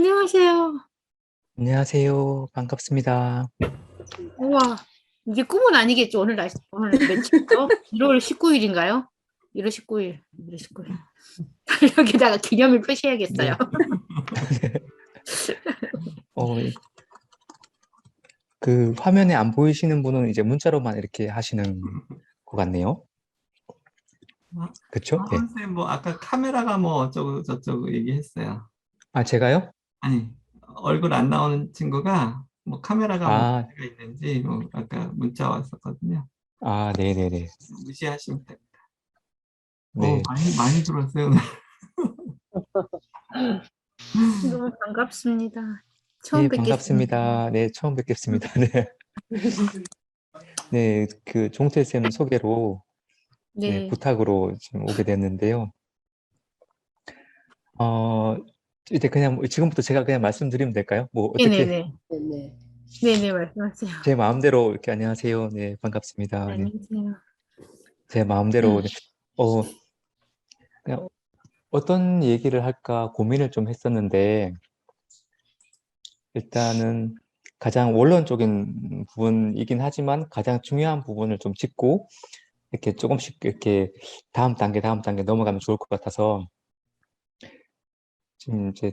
안녕하세요. 안녕하세요. 반갑습니다. 우와, 이게 꿈은 아니겠죠? 오늘 며칠이죠? 1월 19일인가요? 1월 19일, 1월 19일. 여기다가 기념일 표시해야겠어요. 네. 어, 그 화면에 안 보이시는 분은 이제 문자로만 이렇게 하시는 것 같네요. 그쵸? 네. 선생님 뭐 아까 카메라가 뭐 어쩌고 저쩌고 얘기했어요. 아, 제가요? 아니, 얼굴 안 나오는 친구가 뭐 카메라가 뭐 아, 문제가 있는지 뭐 아까 문자 왔었거든요. 네네네. 무시하시면 됩니다. 네. 많이 들었어요. 너무 반갑습니다. 처음 네, 뵙겠습니다. 반갑습니다. 네, 처음 뵙겠습니다. 네. 네, 그 종태쌤 소개로 네, 네, 부탁으로 지금 오게 됐는데요. 어, 이제 그냥 지금부터 제가 그냥 말씀드리면 될까요? 뭐 어떻게 네네네. 네네, 말씀하세요. 제 마음대로 이렇게 안녕하세요. 네, 반갑습니다. 네, 네. 안녕하세요. 제 마음대로 네. 그냥 어떤 얘기를 할까 고민을 좀 했었는데, 일단은 가장 원론적인 부분이긴 하지만 가장 중요한 부분을 좀 짚고, 이렇게 조금씩 이렇게 다음 단계 넘어가면 좋을 것 같아서, 지금 이제,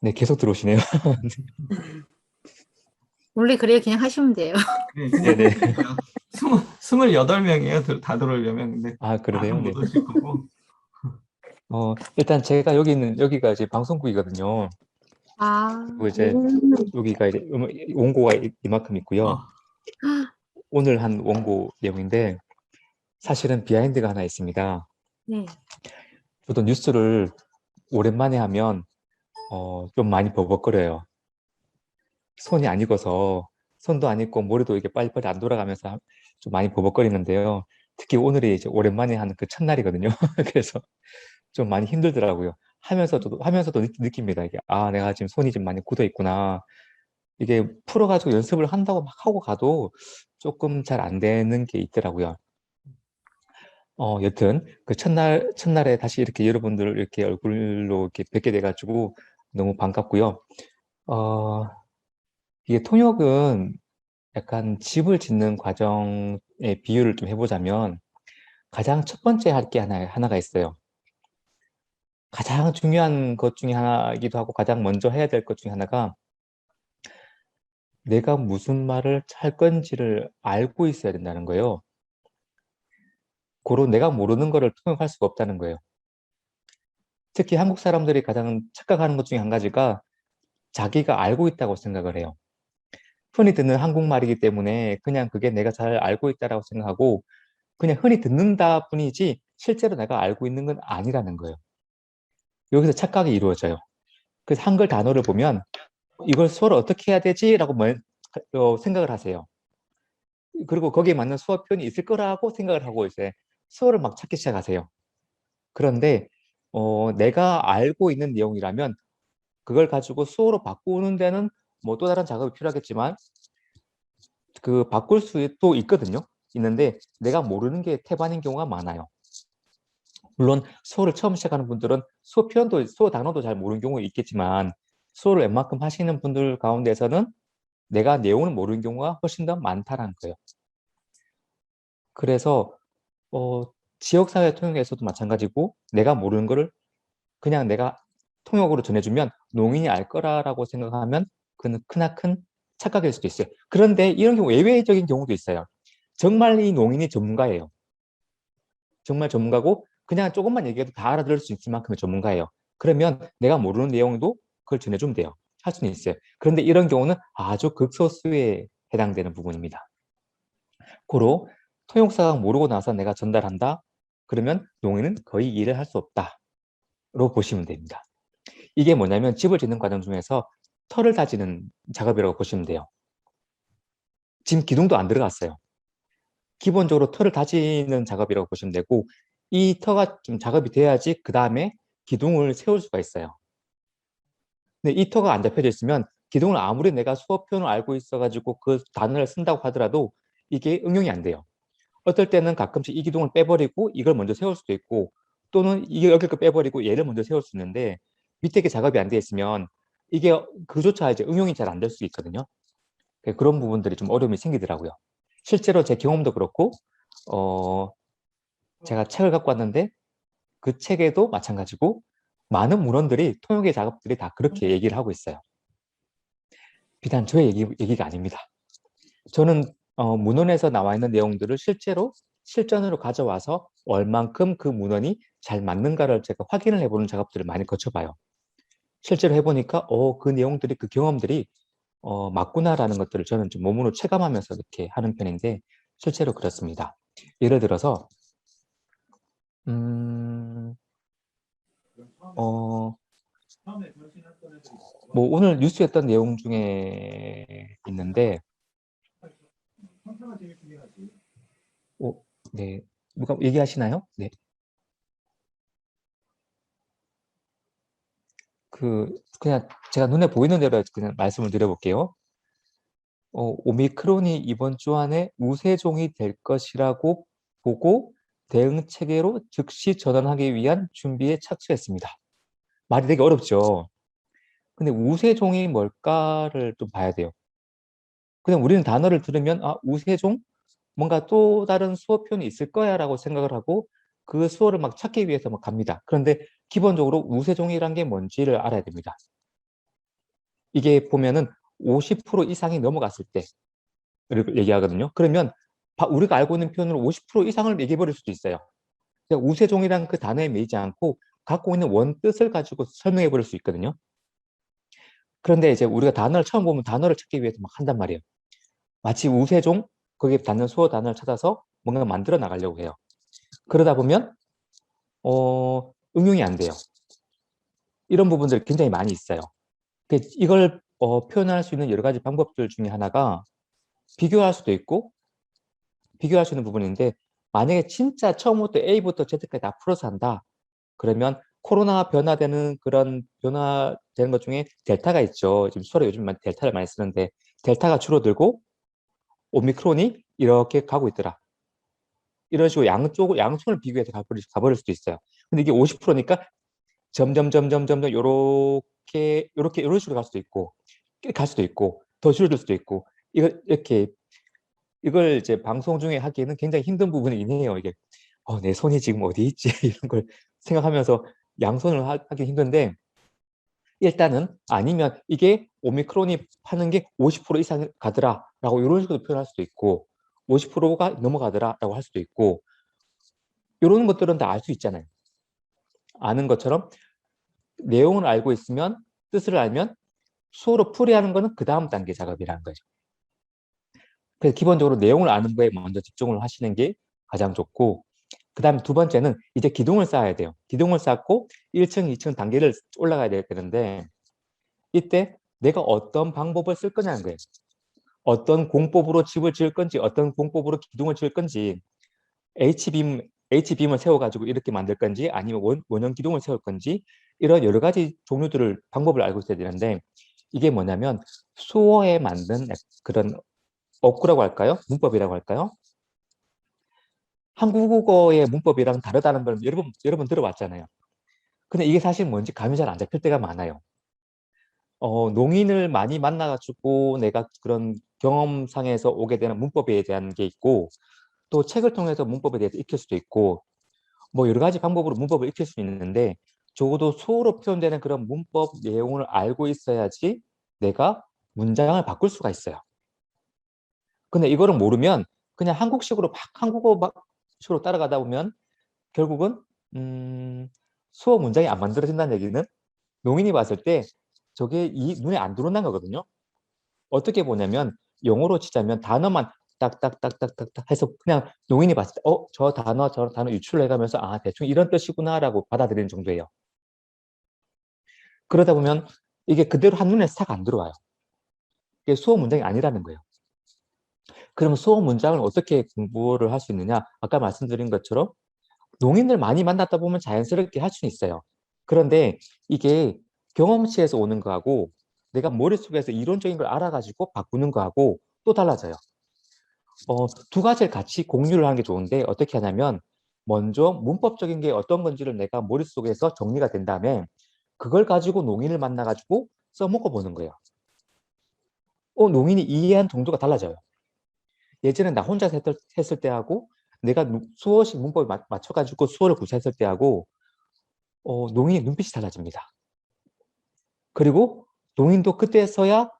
네, 계속 들어오시네요. 원래 그래요. 그냥 하시면 돼요. 네, 그냥 네네. 하세요. 28명이에요. 다 들어오려면. 근데 아, 다는 그러네요. 네. 못 오실 거고. 일단 제가 여기가 이제 방송국이거든요. 아, 그리고 이제 여기가 이제 원고가 이만큼 있고요. 어, 오늘 한 원고 내용인데, 사실은 비하인드가 하나 있습니다. 네. 저도 뉴스를 오랜만에 하면 좀 많이 버벅거려요. 손이 안 익어서 손도 안 익고 머리도 이게 빨리빨리 안 돌아가면서 좀 많이 버벅거리는데요. 특히 오늘이 이제 오랜만에 하는 그 첫날이거든요. 그래서 좀 많이 힘들더라고요. 하면서도 느낍니다. 이게 내가 지금 손이 좀 많이 굳어 있구나. 이게 풀어가지고 연습을 한다고 막 하고 가도 조금 잘 안 되는 게 있더라고요. 여튼 그 첫날에 다시 이렇게 여러분들 이렇게 얼굴로 이렇게 뵙게 돼가지고 너무 반갑고요. 어, 이게 통역은 약간 집을 짓는 과정의 비유를 좀 해보자면 가장 첫 번째 할 게 하나가 있어요. 가장 중요한 것 중에 하나이기도 하고 가장 먼저 해야 될 것 중에 하나가 내가 무슨 말을 할 건지를 알고 있어야 된다는 거예요. 고로 내가 모르는 거를 통역할 수가 없다는 거예요. 특히 한국 사람들이 가장 착각하는 것 중에 한 가지가 자기가 알고 있다고 생각을 해요. 흔히 듣는 한국말이기 때문에 그냥 그게 내가 잘 알고 있다라고 생각하고 그냥 흔히 듣는다 뿐이지 실제로 내가 알고 있는 건 아니라는 거예요. 여기서 착각이 이루어져요. 그래서 한글 단어를 보면 이걸 수어를 어떻게 해야 되지? 라고 생각을 하세요. 그리고 거기에 맞는 수어 표현이 있을 거라고 생각을 하고 이제 수어를 막 찾기 시작하세요. 그런데 내가 알고 있는 내용이라면 그걸 가지고 수어로 바꾸는 데는 뭐 또 다른 작업이 필요하겠지만 그 바꿀 수도 있거든요. 있는데 내가 모르는 게 태반인 경우가 많아요. 물론 수어를 처음 시작하는 분들은 수어 표현도 수어 단어도 잘 모르는 경우가 있겠지만 수어를 웬만큼 하시는 분들 가운데서는 내가 내용을 모르는 경우가 훨씬 더 많다는 거예요. 그래서 지역사회 통역에서도 마찬가지고 내가 모르는 거를 그냥 내가 통역으로 전해주면 농인이 알 거라고 생각하면 그는 크나큰 착각일 수도 있어요. 그런데 이런 경우 예외적인 경우도 있어요. 정말 이 농인이 전문가예요. 정말 전문가고 그냥 조금만 얘기해도 다 알아들을 수 있을 만큼의 전문가예요. 그러면 내가 모르는 내용도 그걸 전해주면 돼요. 할 수는 있어요. 그런데 이런 경우는 아주 극소수에 해당되는 부분입니다. 고로 통역사가 모르고 나서 내가 전달한다? 그러면 농인은 거의 일을 할 수 없다로 보시면 됩니다. 이게 뭐냐면 집을 짓는 과정 중에서 털을 다지는 작업이라고 보시면 돼요. 지금 기둥도 안 들어갔어요. 기본적으로 털을 다지는 작업이라고 보시면 되고 이 터가 좀 작업이 돼야지 그 다음에 기둥을 세울 수가 있어요. 근데 이 터가 안 잡혀져 있으면 기둥을 아무리 내가 수어 표현을 알고 있어가지고 그 단어를 쓴다고 하더라도 이게 응용이 안 돼요. 어떨 때는 가끔씩 이 기둥을 빼버리고 이걸 먼저 세울 수도 있고 또는 이게 여기 거 빼버리고 얘를 먼저 세울 수 있는데 밑에 게 작업이 안 돼 있으면 이게 그조차 이제 응용이 잘 안 될 수 있거든요. 그런 부분들이 좀 어려움이 생기더라고요. 실제로 제 경험도 그렇고, 제가 책을 갖고 왔는데 그 책에도 마찬가지고 많은 문헌들이 통역의 작업들이 다 그렇게 얘기를 하고 있어요. 비단 저의 얘기가 아닙니다. 저는 문헌에서 나와 있는 내용들을 실제로 실전으로 가져와서 얼만큼 그 문헌이 잘 맞는가를 제가 확인을 해보는 작업들을 많이 거쳐봐요. 실제로 해보니까 그 내용들이 그 경험들이 맞구나라는 것들을 저는 좀 몸으로 체감하면서 이렇게 하는 편인데 실제로 그렇습니다. 예를 들어서 뭐 오늘 뉴스였던 내용 중에 있는데 네, 누가 얘기하시나요? 네. 그냥 제가 눈에 보이는 대로 그냥 말씀을 드려볼게요. 오미크론이 이번 주 안에 우세종이 될 것이라고 보고 대응 체계로 즉시 전환하기 위한 준비에 착수했습니다. 말이 되게 어렵죠. 근데 우세종이 뭘까를 좀 봐야 돼요. 그냥 우리는 단어를 들으면 우세종? 뭔가 또 다른 수어 표현이 있을 거야 라고 생각을 하고 그 수어를 막 찾기 위해서 막 갑니다. 그런데 기본적으로 우세종이란 게 뭔지를 알아야 됩니다. 이게 보면은 50% 이상이 넘어갔을 때 얘기하거든요. 그러면 우리가 알고 있는 표현으로 50% 이상을 얘기해버릴 수도 있어요. 우세종이란 그 단어에 매이지 않고 갖고 있는 원 뜻을 가지고 설명해 버릴 수 있거든요. 그런데 이제 우리가 단어를 처음 보면 단어를 찾기 위해서 막 한단 말이에요. 마치 우세종, 거기에 닿는 수어 단어를 찾아서 뭔가 만들어 나가려고 해요. 그러다 보면 응용이 안 돼요. 이런 부분들이 굉장히 많이 있어요. 이걸 표현할 수 있는 여러 가지 방법들 중에 하나가 비교할 수도 있고 비교할 수 있는 부분인데 만약에 진짜 처음부터 A부터 Z까지 다 풀어서 한다. 그러면 코로나 변화되는 것 중에 델타가 있죠. 지금 수어로 요즘 델타를 많이 쓰는데 델타가 줄어들고 오미크론이 이렇게 가고 있더라. 이런 식으로 양손을 비교해서 가버릴 수도 있어요. 근데 이게 50%니까 점점 이런 식으로 갈 수도 있고 더 줄어들 수도 있고 이걸 이제 방송 중에 하기에는 굉장히 힘든 부분이긴 해요. 이게 내 손이 지금 어디 있지 이런 걸 생각하면서 양손을 하기 힘든데 일단은 아니면 이게 오미크론이 파는 게 50% 이상 가더라라고 이런 식으로 표현할 수도 있고 50%가 넘어가더라라고 할 수도 있고 이런 것들은 다 알 수 있잖아요. 아는 것처럼 내용을 알고 있으면 뜻을 알면 수어로 풀이하는 거는 그 다음 단계 작업이라는 거죠. 그래서 기본적으로 내용을 아는 거에 먼저 집중을 하시는 게 가장 좋고 그 다음에 두 번째는 이제 기둥을 쌓아야 돼요. 기둥을 쌓고 1층, 2층 단계를 올라가야 되는데 이때 내가 어떤 방법을 쓸 거냐는 거예요. 어떤 공법으로 집을 지을 건지 어떤 공법으로 기둥을 지을 건지 H빔을 세워가지고 이렇게 만들 건지 아니면 원형 기둥을 세울 건지 이런 여러 가지 방법을 알고 있어야 되는데 이게 뭐냐면 수어에 만든 그런 어구라고 할까요? 문법이라고 할까요? 한국어의 문법이랑 다르다는 걸 여러 번 들어봤잖아요. 근데 이게 사실 뭔지 감이 잘 안 잡힐 때가 많아요. 농인을 많이 만나가지고 내가 그런 경험상에서 오게 되는 문법에 대한 게 있고 또 책을 통해서 문법에 대해서 익힐 수도 있고 뭐 여러 가지 방법으로 문법을 익힐 수 있는데 적어도 수어로 표현되는 그런 문법 내용을 알고 있어야지 내가 문장을 바꿀 수가 있어요. 근데 이거를 모르면 그냥 한국식으로 한국어식으로 따라가다 보면 결국은 수어 문장이 안 만들어진다는 얘기는 농인이 봤을 때 저게 눈에 안 들어온다는 거거든요. 어떻게 보냐면 영어로 치자면 단어만 딱딱딱딱딱딱 해서 그냥 농인이 봤을 때 저 단어 유출을 해가면서 대충 이런 뜻이구나라고 받아들이는 정도예요. 그러다 보면 이게 그대로 한눈에 싹 안 들어와요. 이게 수어 문장이 아니라는 거예요. 그러면 수어 문장을 어떻게 공부를 할 수 있느냐? 아까 말씀드린 것처럼 농인들 많이 만났다 보면 자연스럽게 할 수는 있어요. 그런데 이게 경험치에서 오는 거하고 내가 머릿속에서 이론적인 걸 알아가지고 바꾸는 거하고 또 달라져요. 두 가지를 같이 공유를 하는 게 좋은데 어떻게 하냐면 먼저 문법적인 게 어떤 건지를 내가 머릿속에서 정리가 된 다음에 그걸 가지고 농인을 만나가지고 써먹어 보는 거예요. 농인이 이해한 정도가 달라져요. 예전에 나 혼자 했을 때하고 내가 수어식 문법을 맞춰가지고 수어를 구사했을 때하고 농인의 눈빛이 달라집니다. 그리고 농인도 그때서야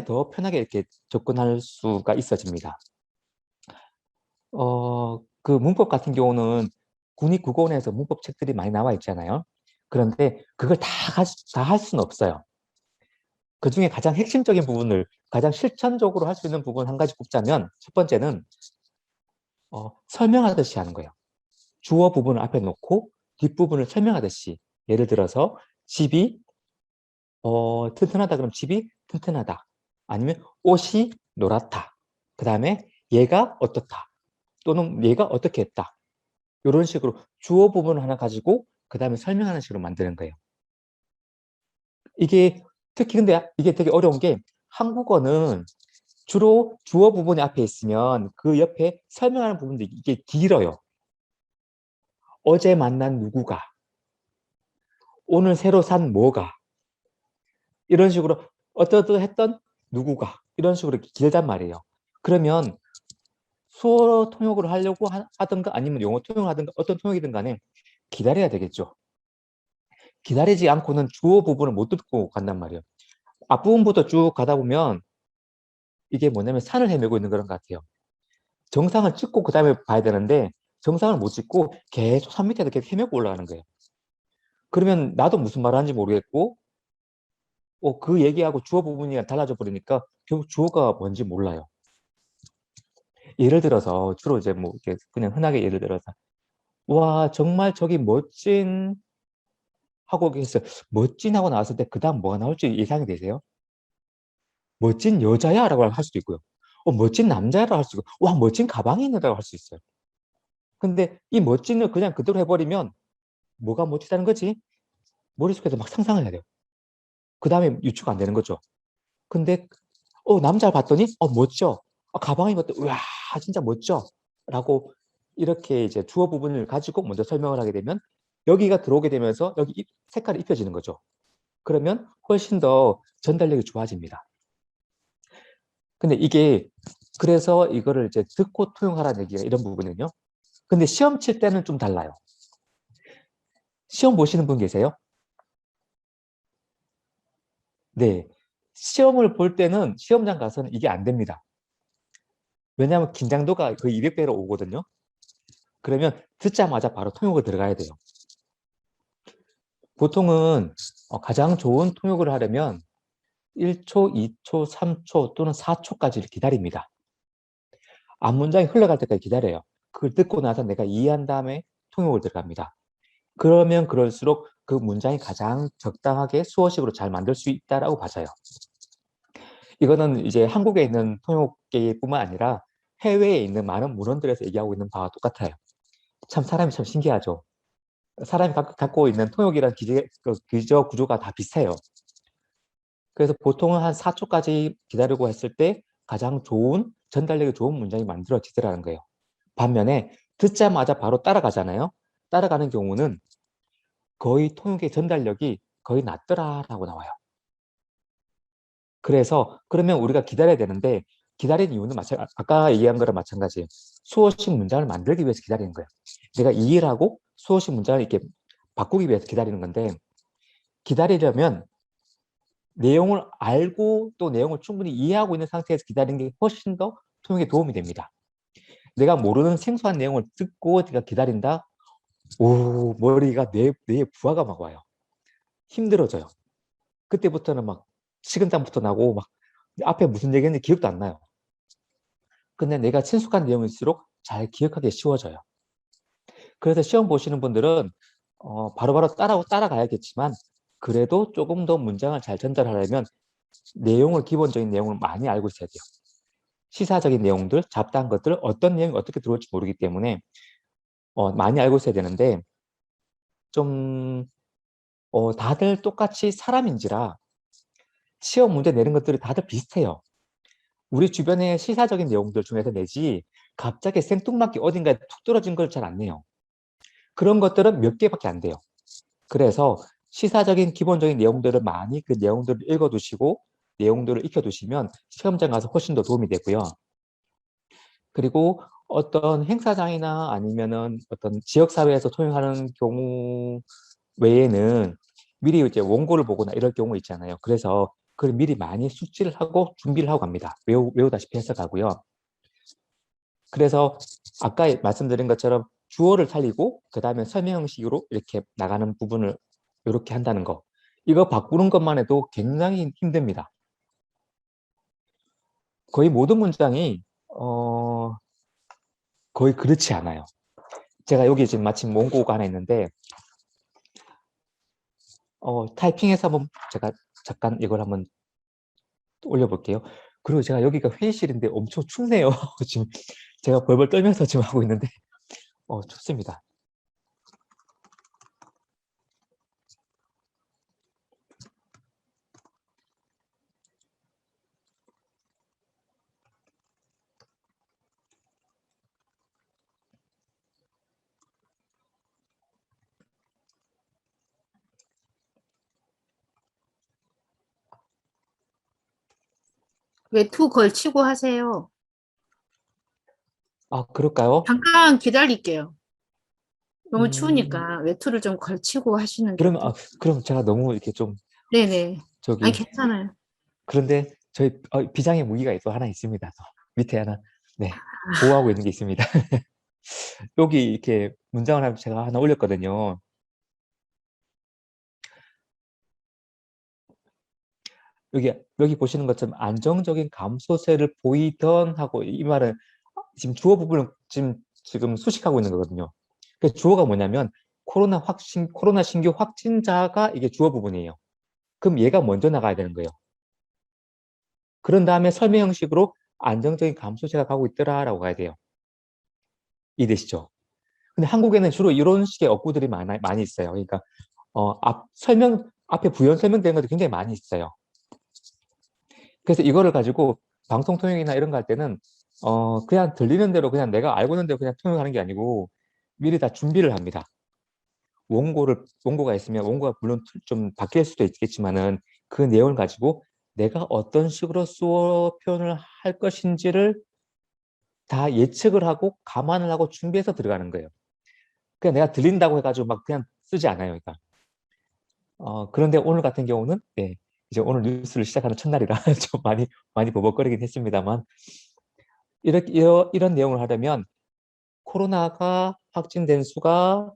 더 편하게 이렇게 접근할 수가 있어집니다. 그 문법 같은 경우는 국립국어원에서 문법 책들이 많이 나와 있잖아요. 그런데 그걸 다 할 수는 없어요. 그 중에 가장 핵심적인 부분을 가장 실천적으로 할 수 있는 부분 한 가지 꼽자면 첫 번째는 설명하듯이 하는 거예요. 주어 부분을 앞에 놓고 뒷부분을 설명하듯이, 예를 들어서 집이 튼튼하다 그러면 집이 튼튼하다, 아니면 옷이 노랗다, 그 다음에 얘가 어떻다, 또는 얘가 어떻게 했다, 이런 식으로 주어 부분을 하나 가지고 그 다음에 설명하는 식으로 만드는 거예요. 이게 특히 근데 이게 되게 어려운 게 한국어는 주로 주어 부분이 앞에 있으면 그 옆에 설명하는 부분도 이게 길어요. 어제 만난 누구가, 오늘 새로 산 뭐가, 이런 식으로 어떠했던 누구가, 이런 식으로 길단 말이에요. 그러면 수어 통역을 하려고 하든가 아니면 영어 통역을 하든가 어떤 통역이든 간에 기다려야 되겠죠. 기다리지 않고는 주어 부분을 못 듣고 간단 말이에요. 앞부분부터 쭉 가다 보면 이게 뭐냐면 산을 헤매고 있는 그런 것 같아요. 정상을 찍고 그 다음에 봐야 되는데 정상을 못 찍고 계속 산 밑에서 계속 헤매고 올라가는 거예요. 그러면 나도 무슨 말을 하는지 모르겠고 그 얘기하고 주어 부분이 달라져 버리니까 결국 주어가 뭔지 몰라요. 예를 들어서 주로 이제 뭐 이렇게 그냥 흔하게 예를 들어서 와 정말 저기 멋진 하고 계셨어요. 멋진 하고 나왔을 때 그 다음 뭐가 나올지 예상이 되세요? 멋진 여자야 라고 할 수도 있고요. 멋진 남자라고 할 수 있고 와 멋진 가방이 있다고 할 수 있어요. 근데 이 멋진을 그냥 그대로 해버리면 뭐가 멋지다는 거지? 머릿속에서 막 상상을 해야 돼요. 그 다음에 유추가 안 되는 거죠. 근데 남자를 봤더니 멋져. 가방이 멋져. 우와 진짜 멋져. 라고 이렇게 이제 주어 부분을 가지고 먼저 설명을 하게 되면 여기가 들어오게 되면서 여기 색깔이 입혀지는 거죠. 그러면 훨씬 더 전달력이 좋아집니다. 근데 이게 그래서 이거를 이제 듣고 통용하라는 얘기가 이런 부분은요. 근데 시험 칠 때는 좀 달라요. 시험 보시는 분 계세요? 네. 시험을 볼 때는 시험장 가서는 이게 안 됩니다. 왜냐하면 긴장도가 거의 200배로 오거든요. 그러면 듣자마자 바로 통역을 들어가야 돼요. 보통은 가장 좋은 통역을 하려면 1초, 2초, 3초 또는 4초까지 기다립니다. 앞문장이 흘러갈 때까지 기다려요. 그걸 듣고 나서 내가 이해한 다음에 통역을 들어갑니다. 그러면 그럴수록 그 문장이 가장 적당하게 수어식으로 잘 만들 수 있다라고 봐져요. 이거는 이제 한국에 있는 통역계뿐만 아니라 해외에 있는 많은 문헌들에서 얘기하고 있는 바와 똑같아요. 참 사람이 참 신기하죠. 사람이 갖고 있는 통역이란 기저 구조가 다 비슷해요. 그래서 보통은 한 4초까지 기다리고 했을 때 가장 좋은 전달력이 좋은 문장이 만들어지더라는 거예요. 반면에 듣자마자 바로 따라가잖아요. 따라가는 경우는 거의 통역의 전달력이 거의 낮더라라고 나와요. 그래서 그러면 우리가 기다려야 되는데 기다리는 이유는 아까 얘기한 거랑 마찬가지예요. 수어식 문장을 만들기 위해서 기다리는 거예요. 내가 이해를 하고 수어식 문장을 이렇게 바꾸기 위해서 기다리는 건데 기다리려면 내용을 알고 또 내용을 충분히 이해하고 있는 상태에서 기다리는 게 훨씬 더 통역에 도움이 됩니다. 내가 모르는 생소한 내용을 듣고 내가 기다린다? 머리가 뇌에 부하가 막 와요. 힘들어져요. 그때부터는 막 식은땀부터 나고 막 앞에 무슨 얘기했는지 기억도 안 나요. 근데 내가 친숙한 내용일수록 잘 기억하기 쉬워져요. 그래서 시험 보시는 분들은 바로바로 따라가야겠지만 그래도 조금 더 문장을 잘 전달하려면 기본적인 내용을 많이 알고 있어야 돼요. 시사적인 내용들, 잡다한 것들, 어떤 내용이 어떻게 들어올지 모르기 때문에 많이 알고 있어야 되는데 좀 다들 똑같이 사람인지라 시험 문제 내는 것들이 다들 비슷해요. 우리 주변의 시사적인 내용들 중에서 내지 갑자기 생뚱맞게 어딘가에 툭 떨어진 걸 잘 안 내요. 그런 것들은 몇 개밖에 안 돼요. 그래서 시사적인 기본적인 내용들을 많이 그 내용들을 읽어두시고 내용들을 익혀두시면 시험장 가서 훨씬 더 도움이 되고요. 그리고 어떤 행사장이나 아니면은 어떤 지역사회에서 통용하는 경우 외에는 미리 이제 원고를 보거나 이럴 경우 있잖아요. 그래서 그걸 미리 많이 숙지를 하고 준비를 하고 갑니다. 외우다시피 해서 가고요. 그래서 아까 말씀드린 것처럼 주어를 살리고 그 다음에 설명 형식으로 이렇게 나가는 부분을 이렇게 한다는 거. 이거 바꾸는 것만 해도 굉장히 힘듭니다. 거의 모든 문장이 거의 그렇지 않아요. 제가 여기 지금 마침 원고가 하나 있는데 타이핑해서 한번 제가 잠깐 이걸 한번 올려볼게요. 그리고 제가 여기가 회의실인데 엄청 춥네요. 지금 제가 벌벌 떨면서 지금 하고 있는데 춥습니다. 외투 걸치고 하세요. 아, 그럴까요? 잠깐 기다릴게요. 너무 음, 추우니까 외투를 좀 걸치고 하시는 게 그러면 어떨까요? 그럼 제가 너무 이렇게 좀 네네. 아니, 저기 괜찮아요. 그런데 저희 비장의 무기가 또 하나 있습니다. 또 밑에 하나 네 보호하고 있는 게 있습니다. 여기 이렇게 문장을 제가 하나 올렸거든요. 여기 보시는 것처럼 안정적인 감소세를 보이던 하고 이 말은 지금 주어 부분을 지금 수식하고 있는 거거든요. 그 주어가 뭐냐면 코로나 신규 확진자가 이게 주어 부분이에요. 그럼 얘가 먼저 나가야 되는 거예요. 그런 다음에 설명 형식으로 안정적인 감소세가 가고 있더라라고 가야 돼요. 이해되시죠? 근데 한국에는 주로 이런 식의 어구들이 많이 있어요. 그러니까 앞에 부연 설명되는 것도 굉장히 많이 있어요. 그래서 이거를 가지고 방송 통역이나 이런 거 할 때는 그냥 들리는 대로 그냥 내가 알고 있는 대로 그냥 통역하는 게 아니고 미리 다 준비를 합니다. 원고가 있으면 원고가 물론 좀 바뀔 수도 있겠지만은 그 내용을 가지고 내가 어떤 식으로 수어 표현을 할 것인지를 다 예측을 하고 감안을 하고 준비해서 들어가는 거예요. 그냥 내가 들린다고 해가지고 막 그냥 쓰지 않아요. 그러니까. 그런데 오늘 같은 경우는 네, 이제 오늘 뉴스를 시작하는 첫날이라 좀 많이 버벅거리긴 했습니다만 이런 내용을 하려면 코로나가 확진된 수가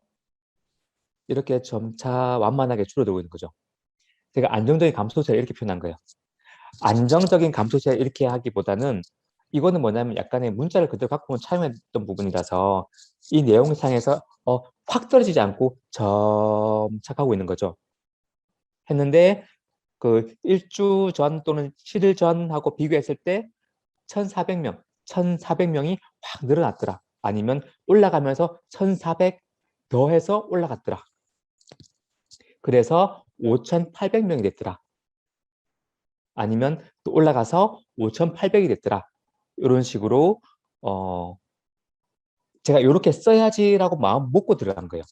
이렇게 점차 완만하게 줄어들고 있는 거죠. 제가 안정적인 감소세 이렇게 표현한 거예요. 안정적인 감소세 이렇게 하기보다는 이거는 뭐냐면 약간의 문자를 그대로 갖고 온 차용했던 부분이라서 이 내용상에서 확 떨어지지 않고 점차 가고 있는 거죠. 했는데 그 1주 전 또는 7일 전하고 비교했을 때 1,400명이 확 늘어났더라. 아니면 올라가면서 1,400 더해서 올라갔더라. 그래서 5,800명이 됐더라. 아니면 또 올라가서 5,800이 됐더라. 이런 식으로 제가 이렇게 써야지라고 마음 먹고 들어간 거예요.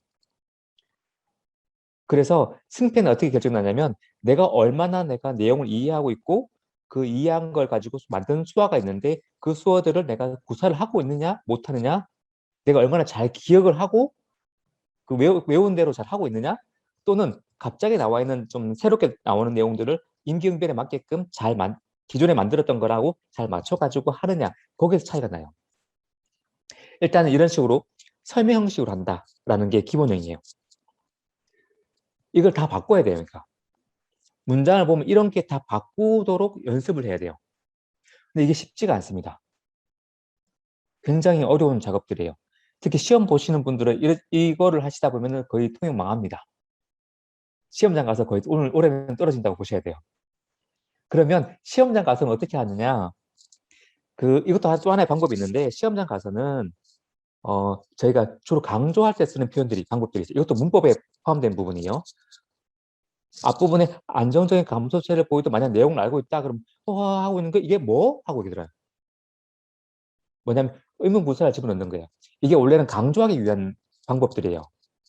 그래서 승패는 어떻게 결정나냐면 내가 얼마나 내가 내용을 이해하고 있고 그 이해한 걸 가지고 만든 수화가 있는데 그 수어들을 내가 구사를 하고 있느냐 못하느냐 내가 얼마나 잘 기억을 하고 그 외운 대로 잘 하고 있느냐 또는 갑자기 나와 있는 좀 새롭게 나오는 내용들을 임기응변에 맞게끔 기존에 만들었던 거라고 잘 맞춰가지고 하느냐 거기에서 차이가 나요. 일단은 이런 식으로 설명 형식으로 한다라는 게 기본형이에요. 이걸 다 바꿔야 돼요. 그러니까 문장을 보면 이런 게 다 바꾸도록 연습을 해야 돼요. 근데 이게 쉽지가 않습니다. 굉장히 어려운 작업들이에요. 특히 시험 보시는 분들은 이거를 하시다 보면 거의 통역 망합니다. 시험장 가서 거의 올해는 떨어진다고 보셔야 돼요. 그러면 시험장 가서는 어떻게 하느냐? 이것도 또 하나의 방법이 있는데 시험장 가서는 저희가 주로 강조할 때 쓰는 방법들이 있어요. 이것도 문법에 포함된 부분이에요. 앞부분에 안정적인 감소세를 보이도 만약 내용을 알고 있다 그럼 하고 있는 거 이게 뭐? 하고 얘기 들어요. 뭐냐면 의문부사를 집어넣는 거예요. 이게 원래는 강조하기 위한 방법들이에요.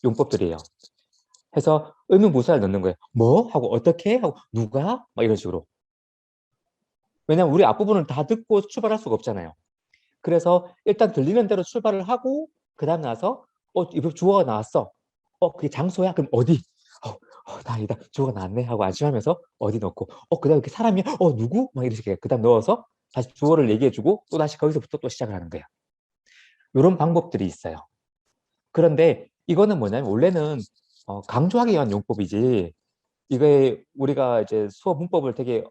용법들이에요. 해서 의문부사를 넣는 거예요. 뭐? 하고 어떻게? 하고 누가? 막 이런 식으로. 왜냐면 우리 앞부분을 다 듣고 출발할 수가 없잖아요. 그래서 일단 들리는 대로 출발을 하고 그 다음 나서 이거 주어가 나왔어. 그게 장소야? 그럼 어디? 다행이다. 주어가 나왔네 하고 안심하면서 어디 넣고 그 다음에 이렇게 사람이야? 누구? 막 이렇게 그 다음 넣어서 다시 주어를 얘기해주고 또 다시 거기서부터 또 시작을 하는 거예요. 이런 방법들이 있어요. 그런데 이거는 뭐냐면 원래는 강조하기 위한 용법이지 이게 우리가 이제 수업 문법을 되게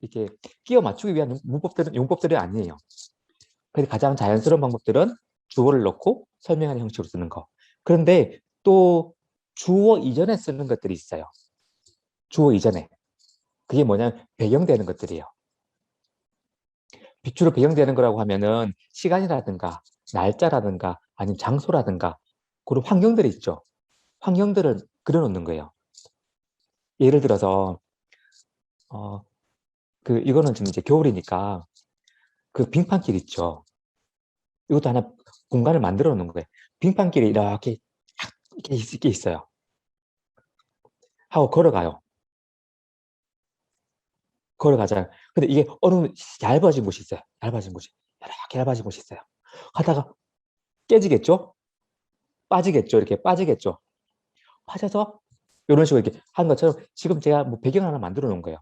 이렇게 끼워 맞추기 위한 용법들이 아니에요. 그래서 가장 자연스러운 방법들은 주어를 넣고 설명하는 형식으로 쓰는 거. 그런데 또 주어 이전에 쓰는 것들이 있어요. 주어 이전에. 그게 뭐냐면 배경되는 것들이에요. 주로 배경되는 거라고 하면은 시간이라든가 날짜라든가 아니면 장소라든가 그런 환경들이 있죠. 환경들을 그려놓는 거예요. 예를 들어서 이거는 지금 이제 겨울이니까 그 빙판길 있죠. 이것도 하나 공간을 만들어 놓는 거예요. 빙판길이 이렇게 이렇게 있어요. 하고 걸어가요. 걸어가잖아요. 근데 이게 어느 얇아진 곳이 있어요. 얇아진 곳이. 이렇게 얇아진 곳이 있어요. 가다가 깨지겠죠? 빠지겠죠? 이렇게 빠지겠죠? 빠져서 이런 식으로 이렇게 한 것처럼 지금 제가 뭐 배경 하나 만들어 놓은 거예요.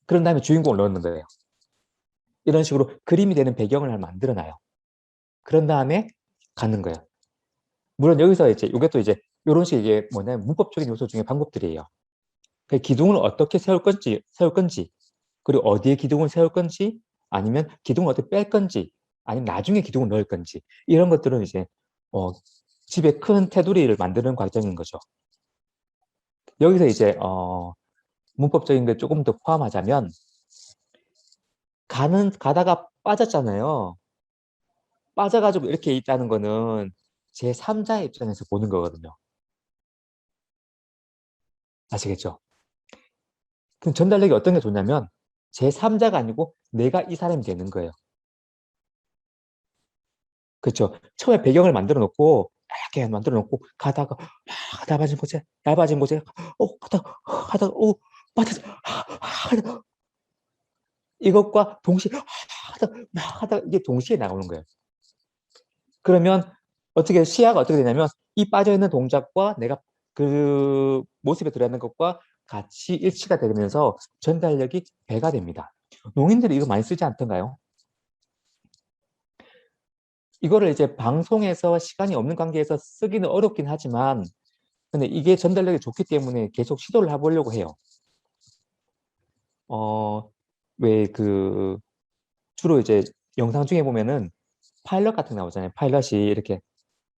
그런 다음에 주인공을 넣는 거예요. 이런 식으로 그림이 되는 배경을 하나 만들어 놔요. 그런 다음에 가는 거예요. 물론 여기서 이게 또 이런 식의 이게 뭐냐면 문법적인 요소 중에 방법들이에요. 그 기둥을 어떻게 세울 건지, 그리고 어디에 기둥을 세울 건지, 아니면 기둥을 어떻게 뺄 건지, 아니면 나중에 기둥을 넣을 건지, 이런 것들은 이제, 집에 큰 테두리를 만드는 과정인 거죠. 여기서 이제, 문법적인 걸 조금 더 포함하자면, 가다가 빠졌잖아요. 빠져가지고 이렇게 있다는 거는 제3자의 입장에서 보는 거거든요. 아시겠죠? 그럼 전달력이 어떤 게 좋냐면, 제3자가 아니고 내가 이 사람이 되는 거예요. 그렇죠. 처음에 배경을 만들어 놓고 이렇게 만들어 놓고 가다가 얇아진 곳에 가다가 빠져서 이것과 동시에 하다가 이게 동시에 나오는 거예요. 그러면 시야가 어떻게 되냐면 이 빠져 있는 동작과 내가 그 모습에 들어있는 것과 같이 일치가 되면서 전달력이 배가 됩니다. 농인들이 이거 많이 쓰지 않던가요? 이거를 이제 방송에서 시간이 없는 관계에서 쓰기는 어렵긴 하지만 근데 이게 전달력이 좋기 때문에 계속 시도를 해보려고 해요. 왜 주로 이제 영상 중에 보면은 파일럿 같은 거 나오잖아요. 파일럿이 이렇게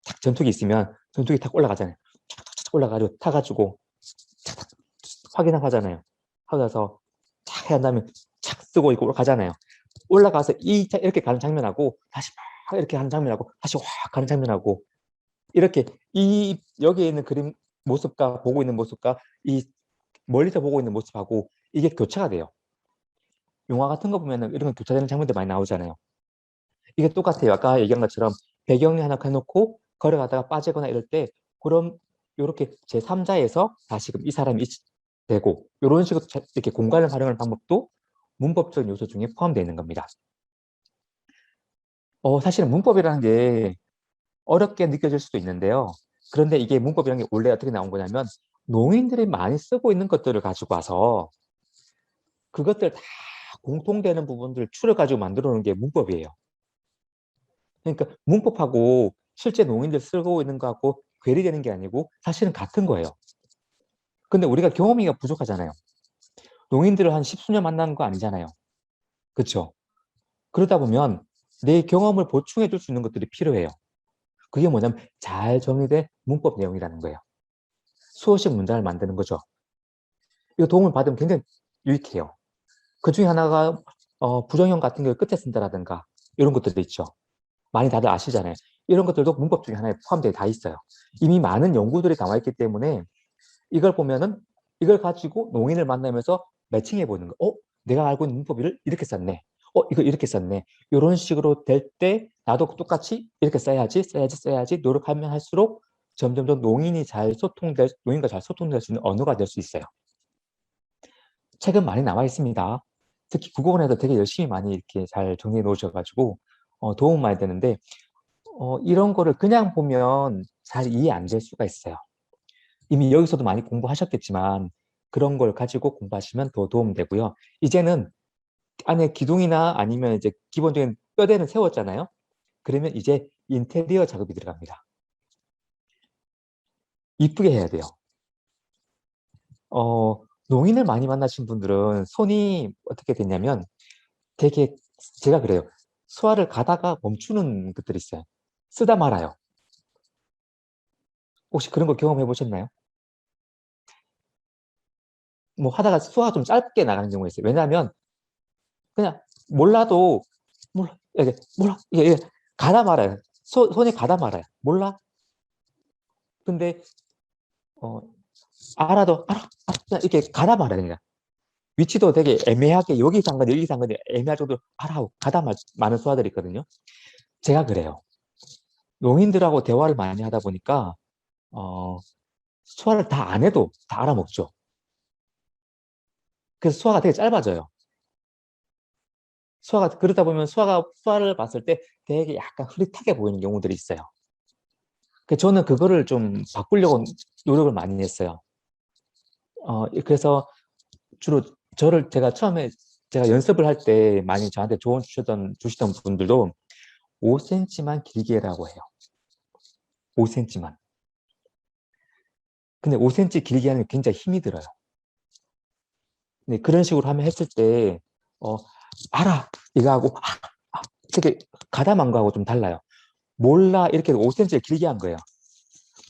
탁 전투기 있으면 전투기 탁 올라가잖아요. 착착착 올라가지고 타가지고 착착 확인하고 하잖아요. 하고 나서 착 해야 한다면 착 쓰고 있고 가잖아요. 올라가서 이렇게 가는 장면하고 다시 막 이렇게 하는 장면하고 다시 확 가는 장면하고 이렇게 여기에 있는 그림 모습과 보고 있는 모습과 이 멀리서 보고 있는 모습하고 이게 교차가 돼요. 영화 같은 거 보면은 이런 거 교차되는 장면들 많이 나오잖아요. 이게 똑같아요. 아까 얘기한 것처럼 배경이 하나 해놓고 걸어가다가 빠지거나 이럴 때 그럼 이렇게 제3자에서 다시금 이 사람이 되고 이런 식으로 이렇게 공간을 활용하는 방법도 문법적인 요소 중에 포함되어 있는 겁니다. 사실은 문법이라는 게 어렵게 느껴질 수도 있는데요. 그런데 이게 문법이라는 게 원래 어떻게 나온 거냐면 농인들이 많이 쓰고 있는 것들을 가지고 와서 그것들 다 공통되는 부분들을 추려가지고 만들어 놓은 게 문법이에요. 그러니까 문법하고 실제 농인들 쓰고 있는 거하고 괴리되는 게 아니고 사실은 같은 거예요. 근데 우리가 경험이가 부족하잖아요. 농인들을 한 10수년 만나는 거 아니잖아요. 그렇죠? 그러다 보면 내 경험을 보충해 줄 수 있는 것들이 필요해요. 그게 뭐냐면 잘 정리된 문법 내용이라는 거예요. 수어식 문장을 만드는 거죠. 이거 도움을 받으면 굉장히 유익해요. 그 중에 하나가 부정형 같은 걸 끝에 쓴다라든가 이런 것들도 있죠. 많이 다들 아시잖아요. 이런 것들도 문법 중에 하나에 포함되어 다 있어요. 이미 많은 연구들이 나와 있기 때문에 이걸 보면은 이걸 가지고 농인을 만나면서 매칭해 보는 거. 내가 알고 있는 문법을 이렇게 썼네. 이거 이렇게 썼네. 이런 식으로 될 때 나도 똑같이 이렇게 써야지 노력하면 할수록 점점점 농인과 잘 소통될 수 있는 언어가 될 수 있어요. 책은 많이 남아 있습니다. 특히 국어원에서 되게 열심히 많이 이렇게 잘 정리해 놓으셔가지고 도움 많이 되는데 이런 거를 그냥 보면 잘 이해 안 될 수가 있어요. 이미 여기서도 많이 공부하셨겠지만 그런 걸 가지고 공부하시면 더 도움되고요. 이제는 안에 기둥이나 아니면 이제 기본적인 뼈대는 세웠잖아요. 그러면 이제 인테리어 작업이 들어갑니다. 이쁘게 해야 돼요. 농인을 많이 만나신 분들은 손이 어떻게 됐냐면 되게 제가 그래요. 수화를 가다가 멈추는 것들이 있어요. 쓰다 말아요. 혹시 그런 거 경험해 보셨나요? 뭐 하다가 수화가 좀 짧게 나가는 경우가 있어요. 왜냐하면 그냥 몰라도 이게 가다 말아요. 손이 가다 말아요. 몰라? 근데 어, 알아 그냥 이렇게 가다 말아요. 그냥 위치도 되게 애매하게 여기 상관이 여기 상관이 애매할 정도로 알아하고 가다 많은 수화들이 있거든요. 제가 그래요. 농인들하고 대화를 많이 하다 보니까 수화를 다 안 해도 다 알아먹죠. 그래서 수화가 되게 짧아져요. 그러다 보면 수화를 봤을 때 되게 약간 흐릿하게 보이는 경우들이 있어요. 저는 그거를 좀 바꾸려고 노력을 많이 했어요. 그래서 주로 제가 처음에 제가 연습을 할 때 많이 저한테 조언 주시던 분들도 5cm만 길게 해라고 해요. 5cm만. 근데 5cm 길게 하는 게 굉장히 힘이 들어요. 근데 그런 식으로 했을 때, 알아! 이거 하고, 되게 가담한 거하고 좀 달라요. 몰라! 이렇게 5cm를 길게 한 거예요.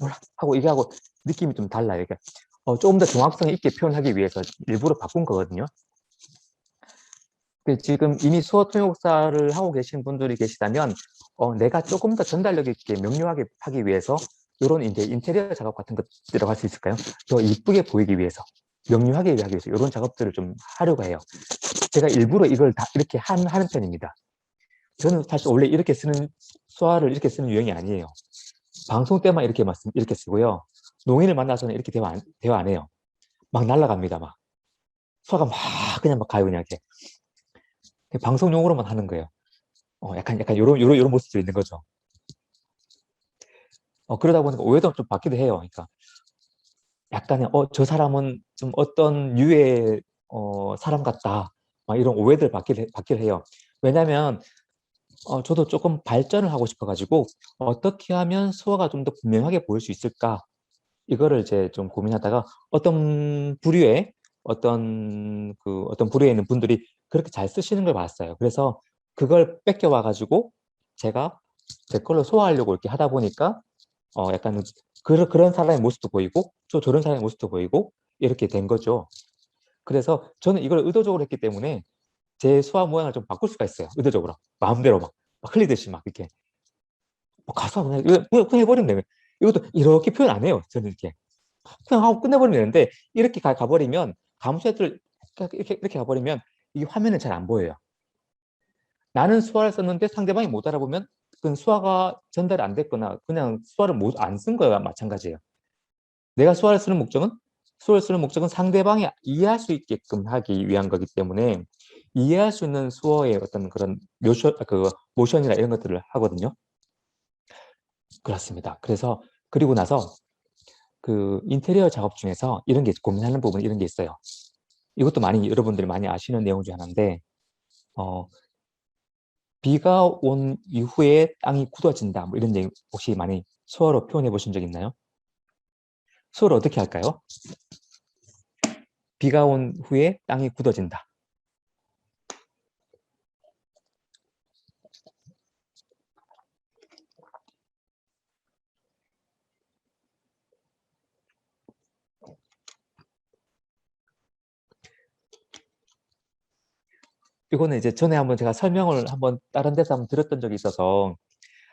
몰라! 하고 이게 하고 느낌이 좀 달라요. 이게. 조금 더 정확성 있게 표현하기 위해서 일부러 바꾼 거거든요. 지금 이미 수어 통역사를 하고 계신 분들이 계시다면, 내가 조금 더 전달력 있게 명료하게 하기 위해서 이런 이제 인테리어 작업 같은 것 들어갈 수 있을까요? 더 이쁘게 보이기 위해서, 명료하게 하기 위해서 이런 작업들을 좀 하려고 해요. 제가 일부러 이걸 다 이렇게 하는 편입니다. 저는 사실 원래 수화를 이렇게 쓰는 유형이 아니에요. 방송 때만 이렇게 쓰고요. 농인을 만나서는 이렇게 대화 안 해요. 막 날아갑니다, 막. 수화가 그냥 가요, 그냥 이렇게. 방송용으로만 하는 거예요. 약간 요런 모습도 있는 거죠. 그러다 보니까 오해도 좀 받기도 해요. 그러니까 약간의 저 사람은 좀 어떤 유의 사람 같다. 막 이런 오해들 받기를 해요. 왜냐면 저도 조금 발전을 하고 싶어가지고 어떻게 하면 수어가 좀 더 분명하게 보일 수 있을까? 이거를 이제 좀 고민하다가 어떤 부류에 있는 분들이 그렇게 잘 쓰시는 걸 봤어요. 그래서 그걸 뺏겨와가지고 제가 제 걸로 소화하려고 이렇게 하다 보니까 약간 그런 사람의 모습도 보이고 또 저런 사람의 모습도 보이고 이렇게 된 거죠. 그래서 저는 이걸 의도적으로 했기 때문에 제 수화 모양을 좀 바꿀 수가 있어요. 의도적으로. 마음대로 막 흘리듯이 막 이렇게. 가서 그냥 해버리면 돼요. 이것도 이렇게 표현 안 해요. 저는 이렇게. 그냥 하고 끝내버리면 되는데 이렇게 가버리면 감수해를 이렇게 가버리면 이게 화면은 잘 안 보여요. 나는 수화를 썼는데 상대방이 못 알아보면 그건 수화가 전달이 안 됐거나 그냥 수화를 안 쓴 거와 마찬가지예요. 내가 수화를 쓰는 목적은 상대방이 이해할 수 있게끔 하기 위한 거기 때문에 이해할 수 있는 수어의 어떤 그런 모션이나 이런 것들을 하거든요. 그렇습니다. 그리고 나서 그 인테리어 작업 중에서 고민하는 부분 이런 게 있어요. 이것도 여러분들이 많이 아시는 내용 중 하나인데, 비가 온 이후에 땅이 굳어진다. 뭐 이런 얘기 혹시 많이 수어로 표현해 보신 적 있나요? 수어를 어떻게 할까요? 비가 온 후에 땅이 굳어진다. 이거는 이제 전에 제가 설명을 다른 데서 한번 들었던 적이 있어서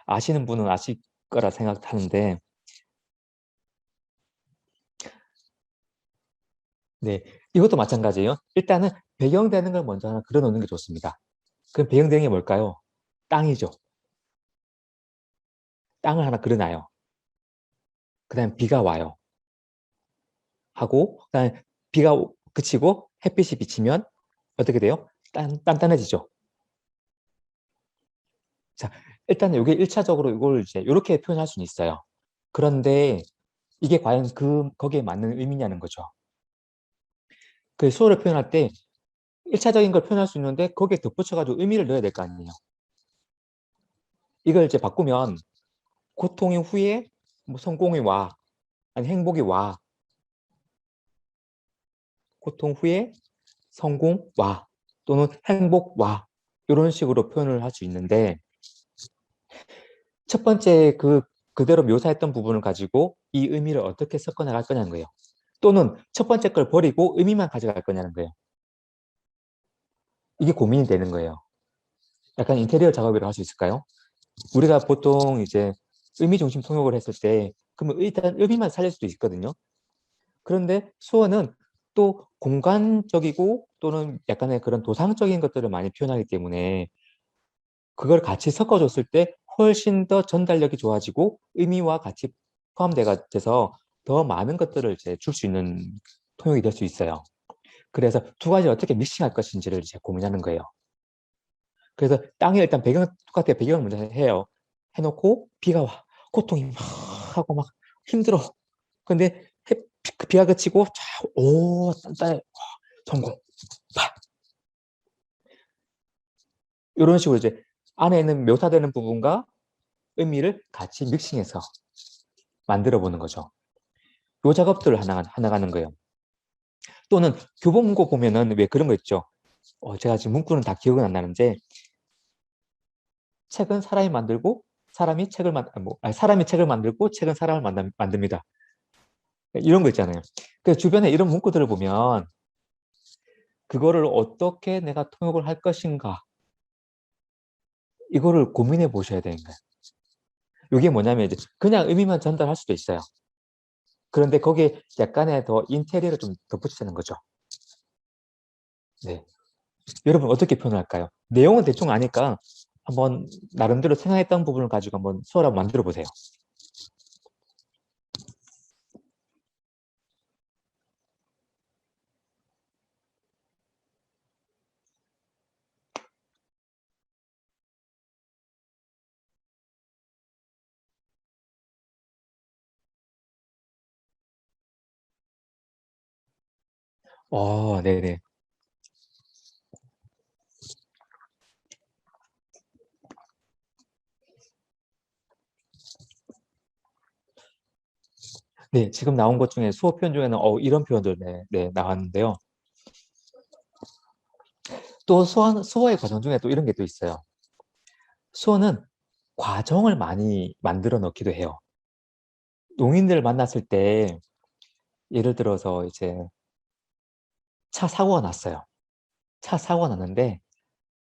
아시는 분은 아실 거라 생각하는데, 네, 이것도 마찬가지예요. 일단은 배경되는 걸 먼저 하나 그려놓는 게 좋습니다. 그럼 배경되는 게 뭘까요? 땅이죠. 땅을 하나 그려놔요. 그다음에 비가 와요. 하고 그다음에 비가 그치고 햇빛이 비치면 어떻게 돼요? 단단해지죠. 자, 일단 이게 1차적으로 이걸 이제 이렇게 표현할 수는 있어요. 그런데 이게 과연 거기에 맞는 의미냐는 거죠. 그 수어를 표현할 때 1차적인 걸 표현할 수 있는데 거기에 덧붙여가지고 의미를 넣어야 될 거 아니에요. 이걸 이제 바꾸면 고통이 후에 뭐 성공이 와, 아니 행복이 와, 고통 후에 성공 와, 또는 행복 와, 이런 식으로 표현을 할 수 있는데 첫 번째 그대로 묘사했던 부분을 가지고 이 의미를 어떻게 섞어나갈 거냐는 거예요. 또는 첫 번째 걸 버리고 의미만 가져갈 거냐는 거예요. 이게 고민이 되는 거예요. 약간 인테리어 작업이라고 할 수 있을까요? 우리가 보통 이제 의미 중심 통역을 했을 때 그러면 일단 의미만 살릴 수도 있거든요. 그런데 수어는 또 공간적이고 또는 약간의 그런 도상적인 것들을 많이 표현하기 때문에 그걸 같이 섞어줬을 때 훨씬 더 전달력이 좋아지고 의미와 같이 포함돼서 더 많은 것들을 이제 줄 수 있는 통역이 될 수 있어요. 그래서 두 가지를 어떻게 믹싱할 것인지를 이제 고민하는 거예요. 그래서 땅에 일단 똑같아요. 배경을 먼저 해요. 해놓고 비가 와. 고통이 막 하고 막 힘들어. 근데 비가 그치고 오, 단단해. 성공. 팍. 이런 식으로 이제 안에 있는 묘사되는 부분과 의미를 같이 믹싱해서 만들어 보는 거죠. 요 작업들을 하나 가는 거예요. 또는 교보문고 보면은 왜 그런 거 있죠. 제가 지금 문구는 다 기억은 안 나는데 책은 사람이 만들고 사람이 책을 만들고 책은 사람을 만듭니다. 이런 거 있잖아요. 그 주변에 이런 문구들을 보면 그거를 어떻게 내가 통역을 할 것인가 이거를 고민해 보셔야 되는 거예요. 이게 뭐냐면 이제 그냥 의미만 전달할 수도 있어요. 그런데 거기에 약간의 더 인테리어를 좀 덧붙이는 거죠. 네. 여러분 어떻게 표현할까요? 내용은 대충 아니까 한번 나름대로 생각했던 부분을 가지고 한번 수어를 한번 만들어 보세요. 네네. 네, 지금 나온 것 중에 수어 표현 중에는 이런 표현들 나왔는데요. 또 수어의 과정 중에 또 이런 게 또 있어요. 수어는 과정을 많이 만들어 넣기도 해요. 농인들 만났을 때 예를 들어서 이제 차 사고가 났어요. 차 사고가 났는데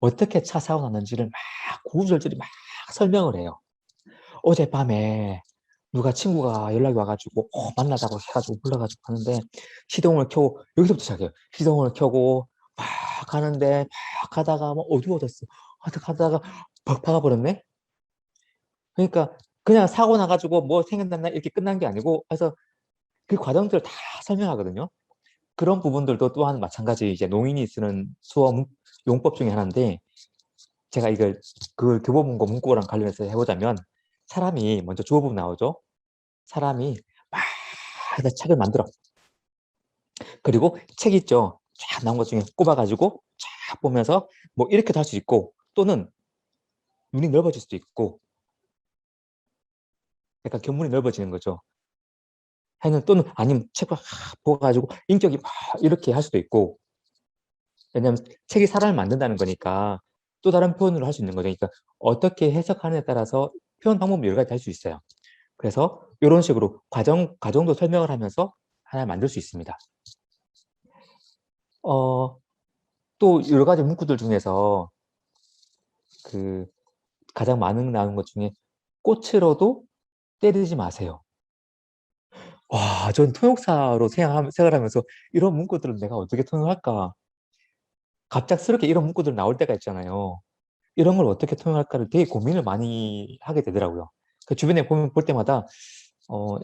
어떻게 차 사고가 났는지를 막 구구절절히 막 설명을 해요. 어젯밤에 누가 친구가 연락이 와가지고 만나자고 해가지고 불러가지고 가는데 시동을 켜고 여기서부터 시작해요. 시동을 켜고 막 가는데 막 가다가 뭐 어두워졌어. 가다가 벅 박아버렸네. 그러니까 그냥 사고 나가지고 뭐 생각났나 이렇게 끝난 게 아니고 그래서 그 과정들을 다 설명하거든요. 그런 부분들도 또한 마찬가지 이제 농인이 쓰는 수어 용법 중에 하나인데 제가 그걸 교보문고 문구랑 관련해서 해보자면 사람이 먼저 주어부분 나오죠. 사람이 막 해서 책을 만들어. 그리고 책 있죠. 쫙 나온 것 중에 꼽아가지고 쫙 보면서 뭐 이렇게도 할 수 있고 또는 눈이 넓어질 수도 있고 약간 견문이 넓어지는 거죠. 또는 아니면 책을 보가지고 인격이 막 이렇게 할 수도 있고 왜냐하면 책이 사람을 만든다는 거니까 또 다른 표현으로 할 수 있는 거죠. 그러니까 어떻게 해석하느냐에 따라서 표현 방법이 여러 가지 할 수 있어요. 그래서 이런 식으로 과정도 설명을 하면서 하나 만들 수 있습니다. 또 여러 가지 문구들 중에서 그 가장 많은 나오는 것 중에 꽃으로도 때리지 마세요. 와, 전 통역사로 생활하면서 이런 문구들을 내가 어떻게 통역할까? 갑작스럽게 이런 문구들 나올 때가 있잖아요. 이런 걸 어떻게 통역할까를 되게 고민을 많이 하게 되더라고요. 그 주변에 볼 때마다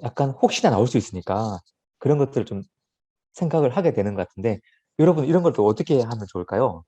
약간 혹시나 나올 수 있으니까 그런 것들을 좀 생각을 하게 되는 것 같은데 여러분 이런 걸 또 어떻게 하면 좋을까요?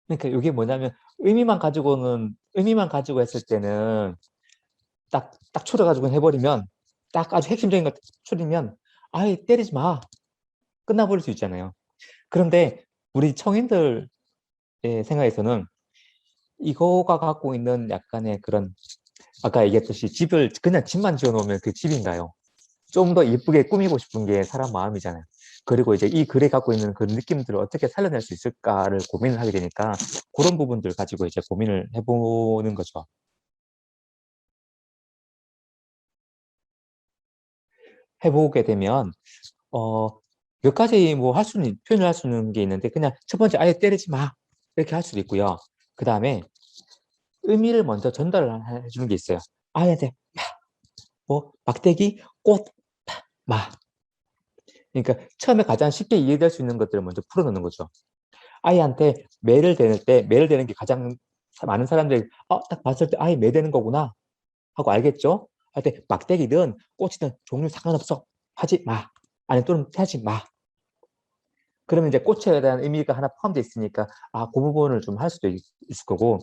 그러니까 이게 뭐냐면 의미만 가지고 했을 때는 딱 추려가지고 해버리면 딱 아주 핵심적인 것 추리면 아예 때리지 마 끝나버릴 수 있잖아요. 그런데 우리 청인들의 생각에서는 이거가 갖고 있는 약간의 그런 아까 얘기했듯이 집을 그냥 집만 지어놓으면 그 집인가요? 좀 더 예쁘게 꾸미고 싶은 게 사람 마음이잖아요. 그리고 이제 이 글이 갖고 있는 그 느낌들을 어떻게 살려낼 수 있을까를 고민을 하게 되니까 그런 부분들 가지고 이제 고민을 해보는 거죠. 해보게 되면 어, 몇 가지 뭐 표현을 할 수 있는 게 있는데 그냥 첫 번째 아예 때리지 마 이렇게 할 수도 있고요. 그 다음에 의미를 먼저 전달을 해주는 게 있어요. 아이한테 뭐 막대기 꽃 마. 그러니까 처음에 가장 쉽게 이해될 수 있는 것들을 먼저 풀어놓는 거죠. 아이한테 매를 대는 게 가장 많은 사람들이 딱 봤을 때 아이 매 대는 거구나 하고 알겠죠? 할 때 막대기든 꽃이든 종류 상관없어 하지 마. 아니 또는 하지 마. 그러면 이제 꽃에 대한 의미가 하나 포함되어 있으니까 그 부분을 좀 할 수도 있을 거고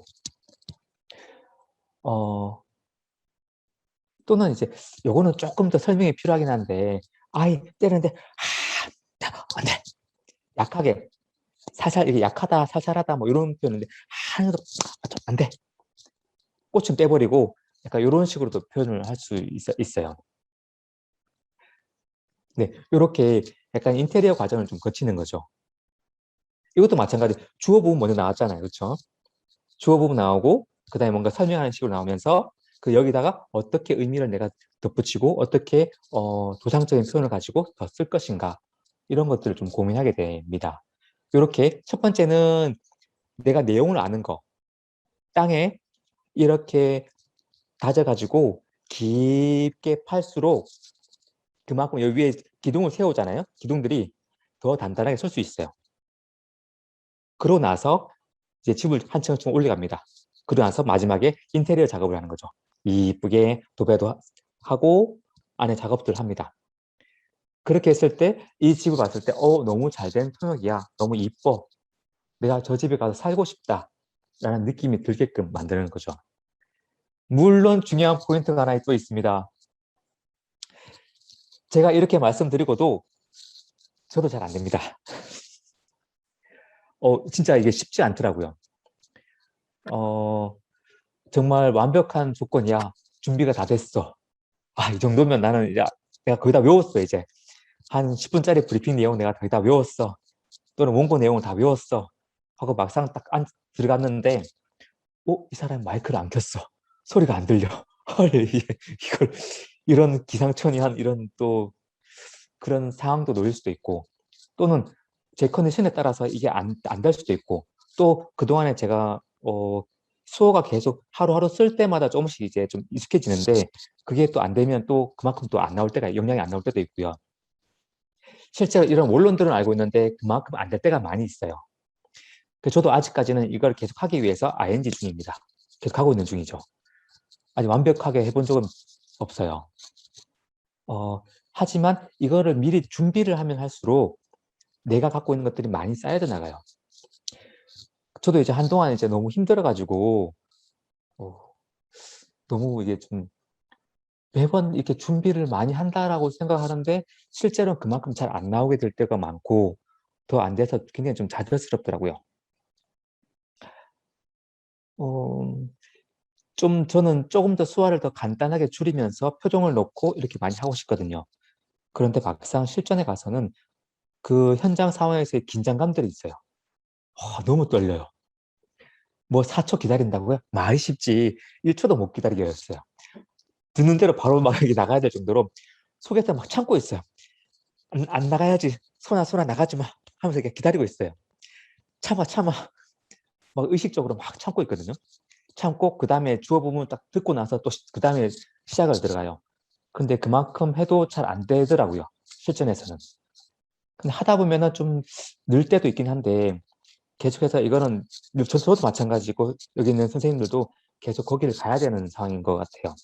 또는 이제 요거는 조금 더 설명이 필요하긴 한데 아이 때리는데 안 돼. 약하게 살살 이게 약하다 살살하다 뭐 이런 표현인데 하나도 안 돼. 꽃은 떼버리고 약간 이런 식으로도 표현을 할 수 있어요. 네, 이렇게 약간 인테리어 과정을 좀 거치는 거죠. 이것도 마찬가지. 주어 부분 먼저 나왔잖아요. 그렇죠? 주어 부분 나오고 그다음에 뭔가 설명하는 식으로 나오면서 그 여기다가 어떻게 의미를 내가 덧붙이고 어떻게 도상적인 표현을 가지고 더 쓸 것인가 이런 것들을 좀 고민하게 됩니다. 이렇게 첫 번째는 내가 내용을 아는 거 땅에 이렇게 다져가지고 깊게 팔수록 그만큼 여기 위에 기둥을 세우잖아요. 기둥들이 더 단단하게 설 수 있어요. 그러고 나서 이제 집을 한 층 한 층 올라갑니다. 그러고 나서 마지막에 인테리어 작업을 하는 거죠. 이쁘게 도배도 하고 안에 작업들을 합니다. 그렇게 했을 때 이 집을 봤을 때 너무 잘된 토목이야. 너무 이뻐. 내가 저 집에 가서 살고 싶다. 라는 느낌이 들게끔 만드는 거죠. 물론 중요한 포인트가 하나 또 있습니다. 제가 이렇게 말씀드리고도 저도 잘 안 됩니다. 진짜 이게 쉽지 않더라고요. 정말 완벽한 조건이야. 준비가 다 됐어. 이 정도면 나는 내가 거의 다 외웠어, 이제. 한 10분짜리 브리핑 내용 내가 거의 다 외웠어. 또는 원고 내용을 다 외웠어. 하고 막상 딱 들어갔는데, 이 사람 마이크를 안 켰어. 소리가 안 들려. 헐, 이런 기상천외한 이런 또 그런 상황도 놓일 수도 있고, 또는 제 컨디션에 따라서 이게 안 될 수도 있고, 또 그동안에 제가, 수어가 계속 하루하루 쓸 때마다 조금씩 이제 좀 익숙해지는데, 그게 또 안 되면 또 그만큼 또 안 나올 때가, 영향이 안 나올 때도 있고요. 실제로 이런 원론들은 알고 있는데, 그만큼 안 될 때가 많이 있어요. 저도 아직까지는 이걸 계속 하기 위해서 ING 중입니다. 계속 하고 있는 중이죠. 아직 완벽하게 해본 적은 없어요. 하지만 이거를 미리 준비를 하면 할수록 내가 갖고 있는 것들이 많이 쌓여져 나가요. 저도 이제 한동안 이제 너무 힘들어가지고, 너무 이게 좀 매번 이렇게 준비를 많이 한다라고 생각하는데, 실제로는 그만큼 잘 안 나오게 될 때가 많고, 더 안 돼서 굉장히 좀 좌절스럽더라고요. 저는 조금 더 수화를 더 간단하게 줄이면서 표정을 넣고 이렇게 많이 하고 싶거든요. 그런데 막상 실전에 가서는 그 현장 상황에서의 긴장감들이 있어요. 너무 떨려요. 뭐 4초 기다린다고요? 말이 쉽지 1초도 못 기다리겠어요. 듣는 대로 바로 막 나가야 될 정도로 속에서 막 참고 있어요. 안 나가야지. 손아 나가지 마. 하면서 이렇게 기다리고 있어요. 참아. 막 의식적으로 막 참고 있거든요. 참고 그 다음에 주어 부분을 딱 듣고 나서 또 그 다음에 시작을 들어가요. 근데 그만큼 해도 잘 안 되더라고요. 실전에서는. 근데 하다 보면은 좀 늘 때도 있긴 한데 계속해서 이거는 저도 마찬가지고 여기 있는 선생님들도 계속 거기를 가야 되는 상황인 것 같아요.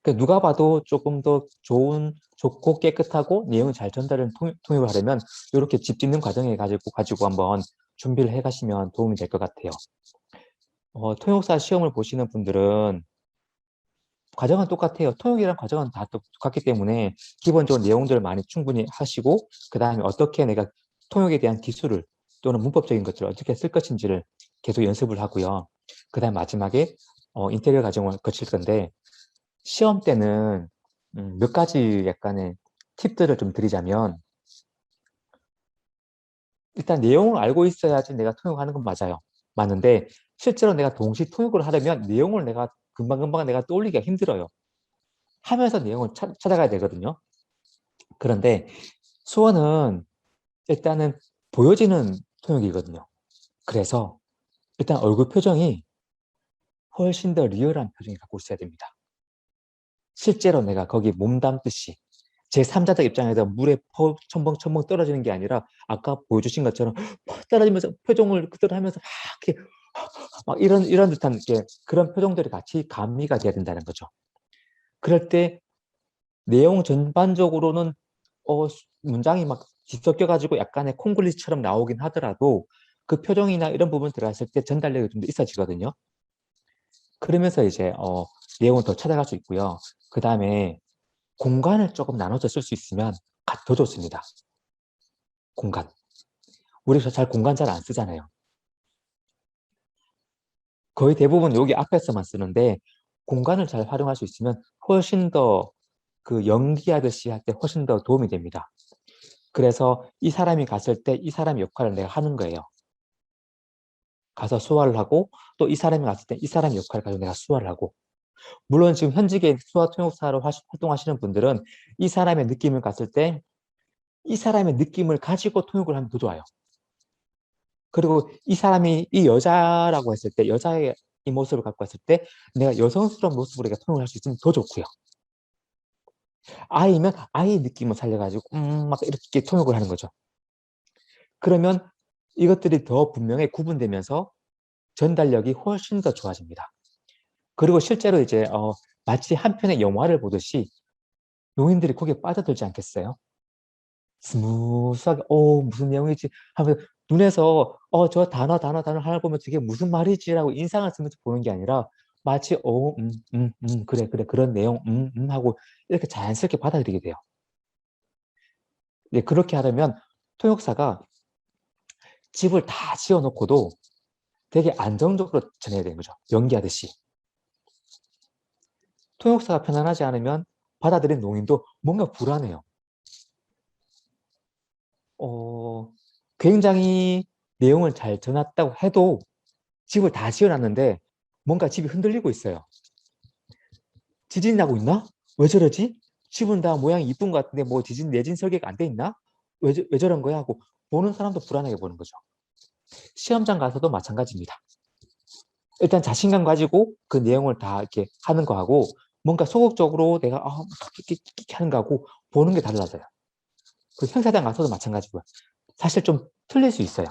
그러니까 누가 봐도 조금 더 좋고 깨끗하고 내용을 잘 전달을 통역을 하려면 이렇게 집 짓는 과정에 가지고 한번 준비를 해 가시면 도움이 될 것 같아요. 통역사 시험을 보시는 분들은 과정은 똑같아요. 통역이랑 과정은 다 똑같기 때문에 기본적인 내용들을 많이 충분히 하시고 그 다음에 어떻게 내가 통역에 대한 기술을 또는 문법적인 것들을 어떻게 쓸 것인지를 계속 연습을 하고요. 그 다음 마지막에 인테리어 과정을 거칠 건데 시험 때는 몇 가지 약간의 팁들을 좀 드리자면 일단 내용을 알고 있어야지 내가 통역하는 건 맞아요. 맞는데 실제로 내가 동시 통역을 하려면 내용을 내가 금방금방 내가 떠올리기가 힘들어요. 하면서 내용을 찾아가야 되거든요. 그런데 수어는 일단은 보여지는 통역이거든요. 그래서 일단 얼굴 표정이 훨씬 더 리얼한 표정이 갖고 있어야 됩니다. 실제로 내가 거기 몸담듯이 제3자적 입장에서 물에 첨벙첨벙 떨어지는 게 아니라 아까 보여주신 것처럼 떨어지면서 표정을 그대로 하면서 막 이렇게 막 이런 듯한 그런 표정들이 같이 가미가 돼야 된다는 거죠. 그럴 때 내용 전반적으로는 문장이 막 뒤섞여가지고 약간의 콩글리시처럼 나오긴 하더라도 그 표정이나 이런 부분 들어갔을 때 전달력이 좀 더 있어지거든요. 그러면서 이제 내용을 더 찾아갈 수 있고요. 그 다음에 공간을 조금 나눠서 쓸 수 있으면 더 좋습니다. 공간. 우리가 잘 공간 잘 안 쓰잖아요. 거의 대부분 여기 앞에서만 쓰는데 공간을 잘 활용할 수 있으면 훨씬 더 그 연기하듯이 할 때 훨씬 더 도움이 됩니다. 그래서 이 사람이 갔을 때 이 사람의 역할을 내가 하는 거예요. 가서 수화를 하고 또 이 사람이 갔을 때 이 사람의 역할을 가지고 내가 수화를 하고 물론 지금 현직에 수화 통역사로 활동하시는 분들은 이 사람의 느낌을 갔을 때 이 사람의 느낌을 가지고 통역을 하면 더 좋아요. 그리고 이 사람이 이 여자라고 했을 때 여자의 이 모습을 갖고 왔을 때 내가 여성스러운 모습으로 통역을 할 수 있으면 더 좋고요. 아이면 아이의 느낌을 살려가지고 막 이렇게 통역을 하는 거죠. 그러면 이것들이 더 분명히 구분되면서 전달력이 훨씬 더 좋아집니다. 그리고 실제로 이제 마치 한 편의 영화를 보듯이 농인들이 거기에 빠져들지 않겠어요? 스무스하게 무슨 내용이지 하면서 눈에서 저 단어 하나 보면 저게 무슨 말이지라고 인상을 쓰면서 보는 게 아니라 마치 그래 그런 내용 하고 이렇게 자연스럽게 받아들이게 돼요. 네, 그렇게 하려면 통역사가 집을 다 지어놓고도 되게 안정적으로 전해야 되는 거죠. 연기하듯이. 통역사가 편안하지 않으면 받아들인 농인도 뭔가 불안해요. 굉장히 내용을 잘 전했다고 해도 집을 다 지어놨는데 뭔가 집이 흔들리고 있어요. 지진이 나고 있나? 왜 저러지? 집은 다 모양이 이쁜 것 같은데 뭐 내진 설계가 안 돼 있나? 왜 저런 거야? 하고 보는 사람도 불안하게 보는 거죠. 시험장 가서도 마찬가지입니다. 일단 자신감 가지고 그 내용을 다 이렇게 하는 거하고 뭔가 소극적으로 내가 이렇게 하는 거하고 보는 게 달라져요. 그 행사장 가서도 마찬가지고요. 사실 좀 틀릴 수 있어요.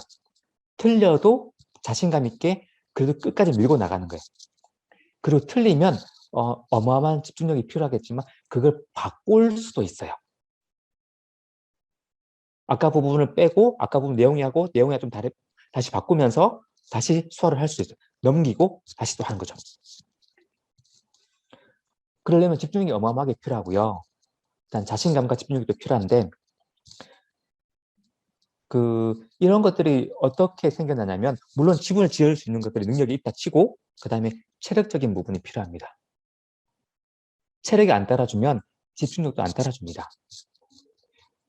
틀려도 자신감 있게 그래도 끝까지 밀고 나가는 거예요. 그리고 틀리면 어마어마한 집중력이 필요하겠지만 그걸 바꿀 수도 있어요. 아까 부분을 빼고 아까 부분 내용이하고 좀 다시 바꾸면서 다시 수화를 할 수 있어요. 넘기고 다시 또 하는 거죠. 그러려면 집중력이 어마어마하게 필요하고요. 일단 자신감과 집중력이 또 필요한데 이런 것들이 어떻게 생겨나냐면 물론 집을 지을 수 있는 것들이 능력이 있다 치고 그 다음에 체력적인 부분이 필요합니다. 체력이 안 따라주면 집중력도 안 따라줍니다.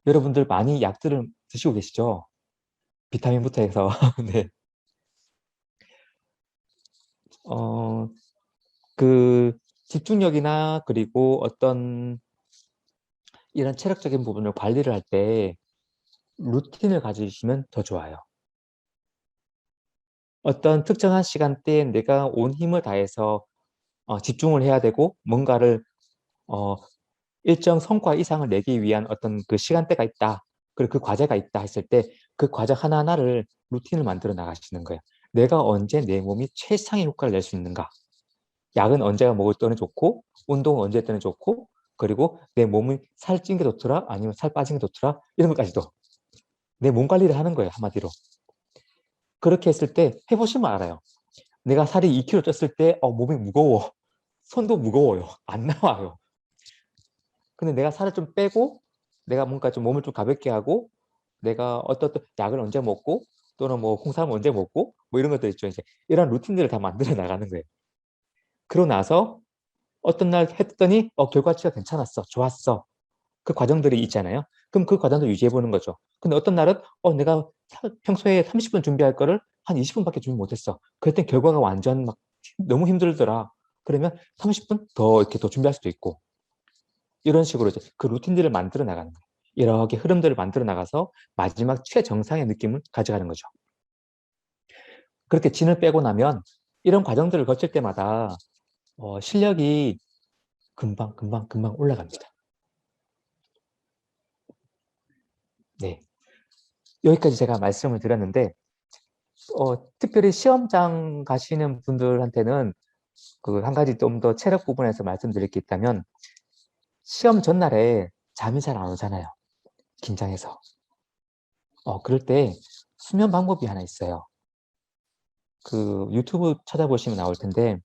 여러분들 많이 약들을 드시고 계시죠? 비타민부터 해서 네. 그 집중력이나 그리고 어떤 이런 체력적인 부분을 관리를 할 때 루틴을 가지시면 더 좋아요. 어떤 특정한 시간대에 내가 온 힘을 다해서 집중을 해야 되고 뭔가를 어, 일정 성과 이상을 내기 위한 어떤 그 시간대가 있다. 그리고 그 과제가 있다 했을 때 그 과제 하나하나를 루틴을 만들어 나가시는 거예요. 내가 언제 내 몸이 최상의 효과를 낼 수 있는가. 약은 언제가 먹을 때는 좋고 운동은 언제 때는 좋고 그리고 내 몸이 살찐 게 좋더라 아니면 살 빠진 게 좋더라 이런 것까지도 내 몸 관리를 하는 거예요. 한마디로. 그렇게 했을 때 해보시면 알아요. 내가 살이 2kg 쪘을 때 몸이 무거워. 손도 무거워요. 안 나와요. 근데 내가 살을 좀 빼고 내가 뭔가 좀 몸을 좀 가볍게 하고 내가 어떤 약을 언제 먹고 또는 뭐 홍삼을 언제 먹고 뭐 이런 것들 있죠. 이제 이런 루틴들을 다 만들어 나가는 거예요. 그러고 나서 어떤 날 했더니 결과치가 괜찮았어. 좋았어. 그 과정들이 있잖아요. 그럼 그 과정도 유지해 보는 거죠. 근데 어떤 날은 내가 평소에 30분 준비할 거를 한 20분밖에 준비 못했어. 그랬더니 결과가 완전 막 너무 힘들더라. 그러면 30분 더 이렇게 더 준비할 수도 있고 이런 식으로 이제 그 루틴들을 만들어 나가는 거예요. 이렇게 흐름들을 만들어 나가서 마지막 최정상의 느낌을 가져가는 거죠. 그렇게 진을 빼고 나면 이런 과정들을 거칠 때마다 실력이 금방 올라갑니다. 네. 여기까지 제가 말씀을 드렸는데 특별히 시험장 가시는 분들한테는 그 한 가지 좀 더 체력 부분에서 말씀드릴 게 있다면 시험 전날에 잠이 잘 안 오잖아요. 긴장해서. 그럴 때 수면 방법이 하나 있어요. 그 유튜브 찾아보시면 나올 텐데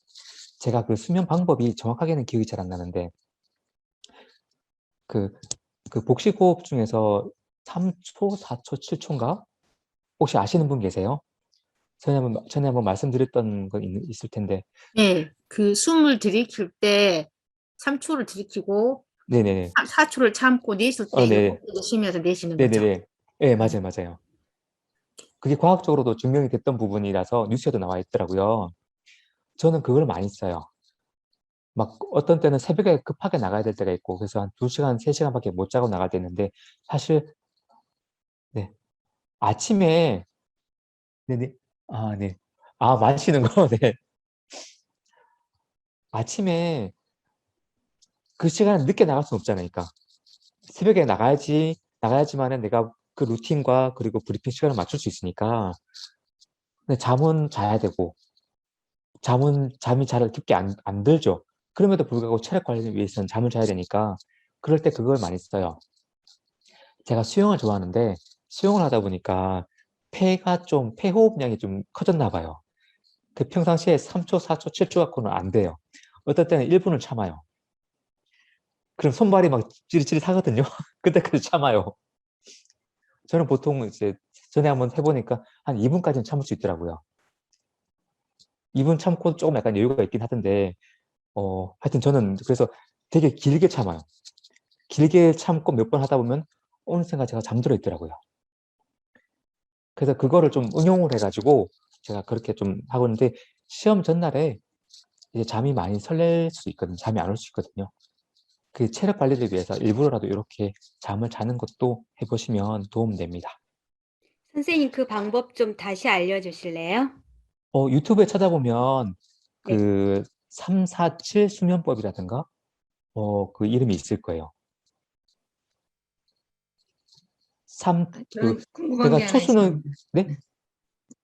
제가 그 수면 방법이 정확하게는 기억이 잘 안 나는데 그 복식호흡 중에서 3초, 4초, 7초인가? 혹시 아시는 분 계세요? 전에 한번 말씀드렸던 건 있을 텐데. 네, 그 숨을 들이킬 때 3초를 들이키고 네네네. 4초를 참고 내쉴 때 네네. 7개 쉬면서 내쉬는 거죠. 네네네. 네, 맞아요. 그게 과학적으로도 증명이 됐던 부분이라서 뉴스에도 나와 있더라고요. 저는 그걸 많이 써요. 막 어떤 때는 새벽에 급하게 나가야 될 때가 있고 그래서 한 2시간, 3시간밖에 못 자고 나갈 때 있는데 사실 네. 아침에 네네. 아, 네. 아, 마시는 거. 네. 아침에 그 시간에 늦게 나갈 수는 없잖아요. 그러니까 새벽에 나가야지만은 내가 그 루틴과 그리고 브리핑 시간을 맞출 수 있으니까. 근데 잠은 자야 되고 잠이 잘 깊게 안 들죠. 그럼에도 불구하고 체력 관리를 위해서는 잠을 자야 되니까 그럴 때 그걸 많이 써요. 제가 수영을 좋아하는데 수영을 하다 보니까 폐호흡량이 좀 커졌나 봐요. 그 평상시에 3초, 4초, 7초 갖고는 안 돼요. 어떨 때는 1분을 참아요. 그럼 손발이 막 찌릿찌릿하거든요. 그때까지 참아요. 저는 보통 이제 전에 한번 해보니까 한 2분까지는 참을 수 있더라고요. 2분 참고 조금 약간 여유가 있긴 하던데 하여튼 저는 그래서 되게 길게 참아요. 길게 참고 몇 번 하다 보면 어느샌가 제가 잠들어 있더라고요. 그래서 그거를 좀 응용을 해가지고 제가 그렇게 좀 하고 있는데 시험 전날에 이제 잠이 많이 설렐 수 있거든요. 잠이 안 올 수 있거든요. 그 체력 관리를 위해서 일부러라도 이렇게 잠을 자는 것도 해보시면 도움됩니다. 선생님 그 방법 좀 다시 알려주실래요? 유튜브에 찾아보면 네. 그 347 수면법이라든가 그 이름이 있을 거예요. 저는 궁금한 제가 게 하나 초수는 있습니다. 네?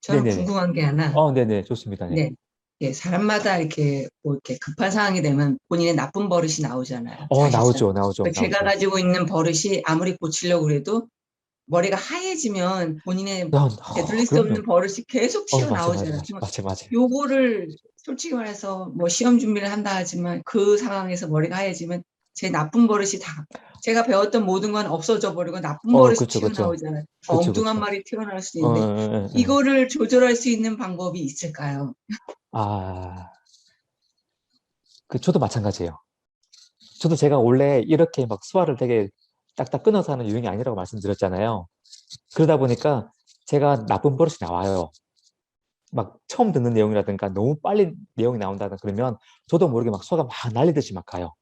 저는 네네네. 궁금한 게 하나. 네네, 좋습니다. 네. 네. 예, 사람마다 이렇게 뭐 이렇게 급한 상황이 되면 본인의 나쁜 버릇이 나오잖아요. 사실상. 나오죠. 제가 가지고 있는 버릇이 아무리 고치려고 그래도 머리가 하얘지면 본인의 되돌릴 수 그럼요. 없는 버릇이 계속 튀어나오잖아요. 맞아요. 요거를 솔직히 말해서 뭐 시험 준비를 한다 하지만 그 상황에서 머리가 하얘지면 제 나쁜 버릇이 다 제가 배웠던 모든 건 없어져 버리고 나쁜 버릇이 그쵸. 튀어나오잖아요. 엉뚱한 말이 튀어나올 수도 있는데 이거를 조절할 수 있는 방법이 있을까요? 저도 마찬가지예요. 저도 제가 원래 이렇게 막 수화를 되게 딱딱 끊어서 하는 유형이 아니라고 말씀드렸잖아요. 그러다 보니까 제가 나쁜 버릇이 나와요. 막 처음 듣는 내용이라든가 너무 빨리 내용이 나온다든 그러면 저도 모르게 막 수화가 막 날리듯이 막 가요.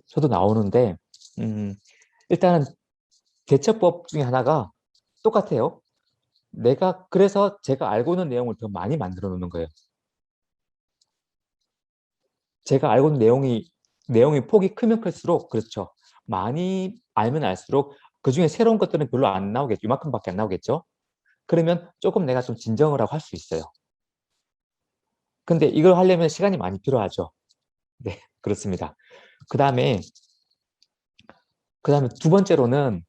저도 나오는데 일단은 대처법 중에 하나가 똑같아요. 그래서 제가 알고 있는 내용을 더 많이 만들어 놓는 거예요. 제가 알고 있는 내용이 폭이 크면 클수록, 그렇죠. 많이 알면 알수록 그 중에 새로운 것들은 별로 안 나오겠죠. 이만큼밖에 안 나오겠죠. 그러면 조금 내가 좀 진정을 하고 할 수 있어요. 근데 이걸 하려면 시간이 많이 필요하죠. 네, 그렇습니다. 그 다음에 두 번째로는,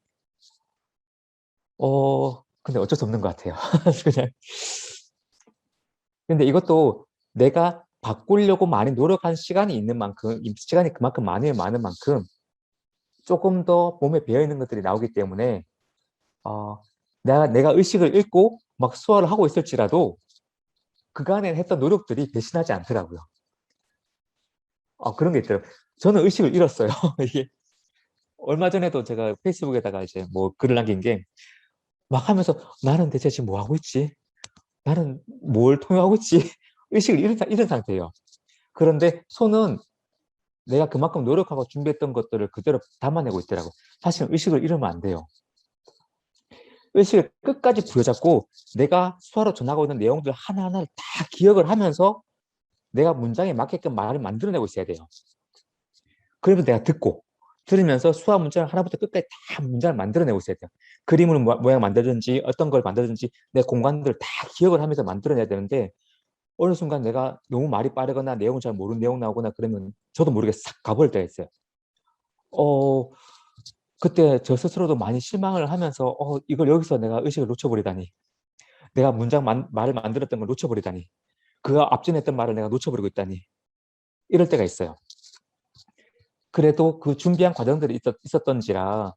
근데 어쩔 수 없는 것 같아요. 그냥. 근데 이것도 내가 바꾸려고 많이 노력한 시간이 있는 만큼, 시간이 그만큼 많으면 많은 만큼 조금 더 몸에 배어있는 것들이 나오기 때문에, 내가 의식을 잃고 막 수화를 하고 있을지라도 그간에 했던 노력들이 배신하지 않더라고요. 그런 게 있더라고요. 저는 의식을 잃었어요. 이게 얼마 전에도 제가 페이스북에다가 이제 뭐 글을 남긴 게, 막 하면서 나는 대체 지금 뭐 하고 있지? 나는 뭘 통역하고 있지? 의식을 잃은 상태예요. 그런데 손은 내가 그만큼 노력하고 준비했던 것들을 그대로 담아내고 있더라고. 사실은 의식을 잃으면 안 돼요. 의식을 끝까지 부여잡고 내가 수화로 전하고 있는 내용들 하나하나를 다 기억을 하면서 내가 문장에 맞게끔 말을 만들어내고 있어야 돼요. 그러면 내가 들으면서 수화 문장을 하나부터 끝까지 다 문장을 만들어내고 있어야 돼요. 그림을 모양 만들든지 어떤 걸 만들든지 내 공간들을 다 기억을 하면서 만들어내야 되는데, 어느 순간 내가 너무 말이 빠르거나 내용을 잘 모르는 내용 나오거나 그러면 저도 모르게 싹 가버릴 때가 있어요. 그때 저 스스로도 많이 실망을 하면서 이걸 여기서 내가 의식을 놓쳐버리다니, 내가 말을 만들었던 걸 놓쳐버리다니, 그 앞전에 했던 말을 내가 놓쳐버리고 있다니, 이럴 때가 있어요. 그래도 그 준비한 과정들이 있었던지라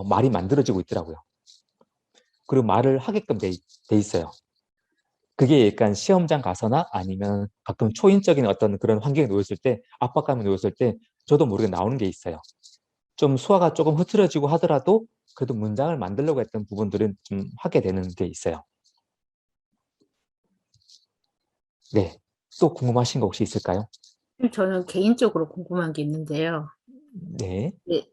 말이 만들어지고 있더라고요. 그리고 말을 하게끔 돼 있어요. 그게 약간 시험장 가서나 아니면 가끔 초인적인 어떤 그런 환경에 놓였을 때, 압박감에 놓였을 때 저도 모르게 나오는 게 있어요. 좀 수화가 조금 흐트러지고 하더라도 그래도 문장을 만들려고 했던 부분들은 좀 하게 되는 게 있어요. 네. 또 궁금하신 거 혹시 있을까요? 저는 개인적으로 궁금한 게 있는데요. 네. 예,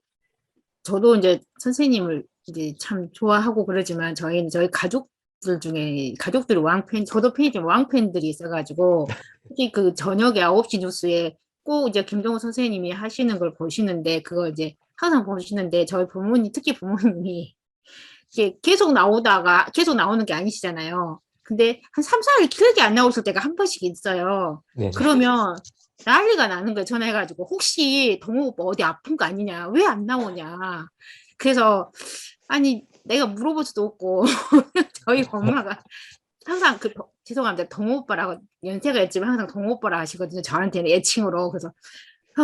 저도 이제 선생님을 이제 참 좋아하고 그러지만 저희 가족들 중에 가족들이 저도 팬이지만 왕팬들이 있어가지고 특히 그 저녁에 9시 뉴스에 꼭 이제 김동호 선생님이 하시는 걸 보시는데, 그거 이제 항상 보시는데 저희 부모님, 특히 부모님이 이게 계속 나오는 게 아니시잖아요. 근데 한 3, 4일 길게 안 나오실 때가 한 번씩 있어요. 네네. 그러면 난리가 나는 거예요. 전화해가지고 혹시 동호 오빠 어디 아픈 거 아니냐? 왜 안 나오냐? 그래서 아니 내가 물어볼 수도 없고 저희 엄마가 항상 죄송합니다. 동호 오빠라고 연세가 있지만 항상 동호 오빠라 하시거든요. 저한테는 애칭으로. 그래서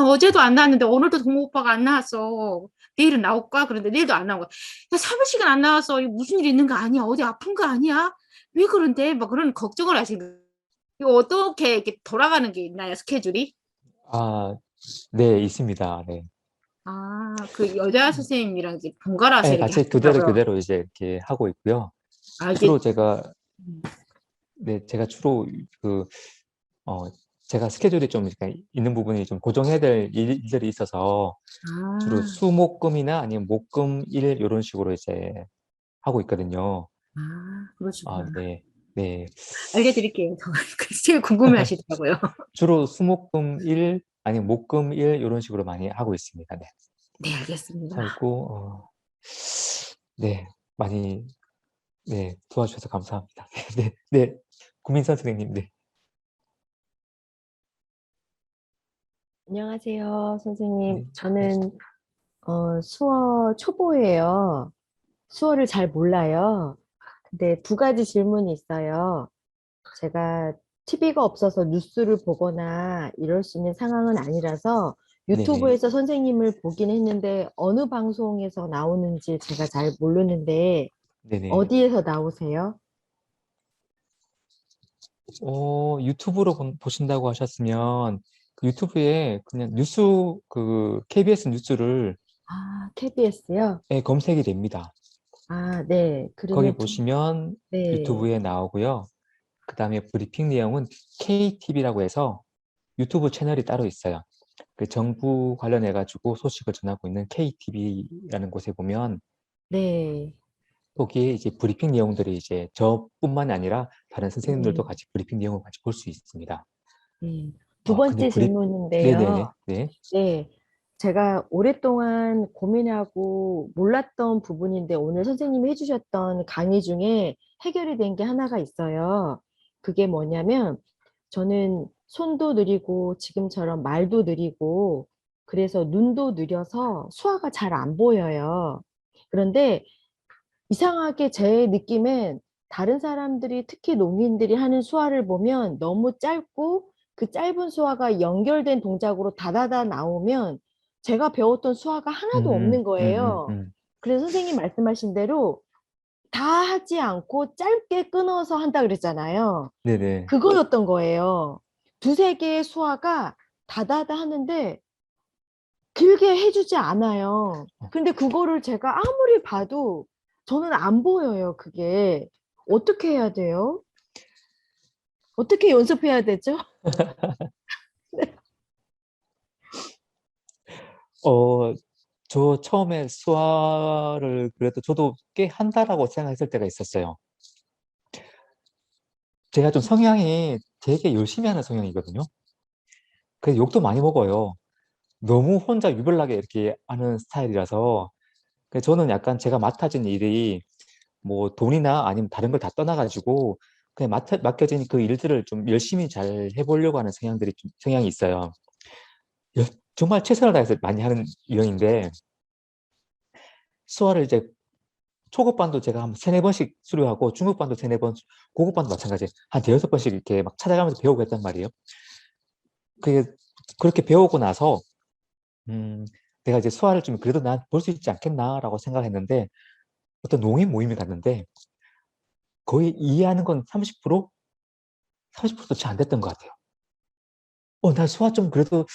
어제도 안 나왔는데 오늘도 동호 오빠가 안 나왔어. 내일은 나올까? 그런데 내일도 안 나온 거야. 야, 3일씩은 안 나왔어. 이거 무슨 일 있는 거 아니야? 어디 아픈 거 아니야? 왜 그런데? 막 그런 걱정을 하시는. 이거 어떻게 이렇게 돌아가는 게 있나요? 스케줄이? 네, 있습니다. 네. 그 여자 선생님이랑 이제 번갈아서 네, 이렇게 같이 하시더라고요. 그대로 이제 이렇게 하고 있고요. 이게 주로 제가 주로 제가 스케줄이 좀 있는 부분이 좀 고정해야 될 일들이 있어서 주로 아, 수목금이나 아니면 목금일 이런 식으로 이제 하고 있거든요. 그러시구나. 네, 네. 알려드릴게요. 제일 궁금해 하시더라고요. 주로 수목금일 아니면 목금일 이런 식으로 많이 하고 있습니다. 네. 네, 알겠습니다. 하고 네, 많이 도와주셔서 감사합니다. 네, 네, 구민선 선생님, 네. 안녕하세요, 선생님. 네. 저는 수어 초보예요. 수어를 잘 몰라요. 근데 두 가지 질문이 있어요. 제가 TV가 없어서 뉴스를 보거나 이럴 수 있는 상황은 아니라서 네네. 유튜브에서 선생님을 보긴 했는데 어느 방송에서 나오는지 제가 잘 모르는데 네네. 어디에서 나오세요? 유튜브로 보신다고 하셨으면 그 유튜브에 그냥 KBS 뉴스를 KBS요? 검색이 됩니다. 네. 거기 그러면 보시면 네. 유튜브에 나오고요. 그 다음에 브리핑 내용은 KTV라고 해서 유튜브 채널이 따로 있어요. 그 정부 관련해 가지고 소식을 전하고 있는 KTV라는 곳에 보면 네. 거기에 이제 브리핑 내용들이 이제 저뿐만이 아니라 다른 선생님들도 네. 같이 브리핑 내용을 같이 볼 수 있습니다. 네. 두 근데 번째 질문인데요. 네네네. 네. 네. 제가 오랫동안 고민하고 몰랐던 부분인데 오늘 선생님이 해주셨던 강의 중에 해결이 된 게 하나가 있어요. 그게 뭐냐면 저는 손도 느리고 지금처럼 말도 느리고 그래서 눈도 느려서 수화가 잘 안 보여요. 그런데 이상하게 제 느낌엔 다른 사람들이 특히 농인들이 하는 수화를 보면 너무 짧고 그 짧은 수화가 연결된 동작으로 다다다 나오면 제가 배웠던 수화가 하나도 없는 거예요. 음. 그래서 선생님 말씀하신 대로 다 하지 않고 짧게 끊어서 한다 그랬잖아요. 네네. 그거였던 거예요. 두세 개의 수화가 다다다 하는데 길게 해주지 않아요. 근데 그거를 제가 아무리 봐도 저는 안 보여요, 그게. 어떻게 해야 돼요? 어떻게 연습해야 되죠? 저 처음에 수화를 그래도 저도 꽤 한다라고 생각했을 때가 있었어요. 제가 좀 성향이 되게 열심히 하는 성향이거든요. 그래서 욕도 많이 먹어요. 너무 혼자 유별나게 이렇게 하는 스타일이라서 그래서 저는 약간 제가 맡아진 일이 뭐 돈이나 아니면 다른 걸 다 떠나가지고 그냥 맡겨진 그 일들을 좀 열심히 잘 해보려고 하는 성향이 있어요. 여- 정말 최선을 다해서 많이 하는 유형인데 수화를 이제 초급반도 제가 한 세네 번씩 수료하고 중급반도 세네 번, 고급반도 마찬가지 한 대여섯 번씩 이렇게 막 찾아가면서 배우고 했단 말이에요. 그게 그렇게 배우고 나서 음, 내가 이제 수화를 좀 그래도 난 볼 수 있지 않겠나라고 생각했는데 어떤 농인 모임에 갔는데 거의 이해하는 건 30%? 30%도 채 안 됐던 것 같아요. 나 수화 좀 그래도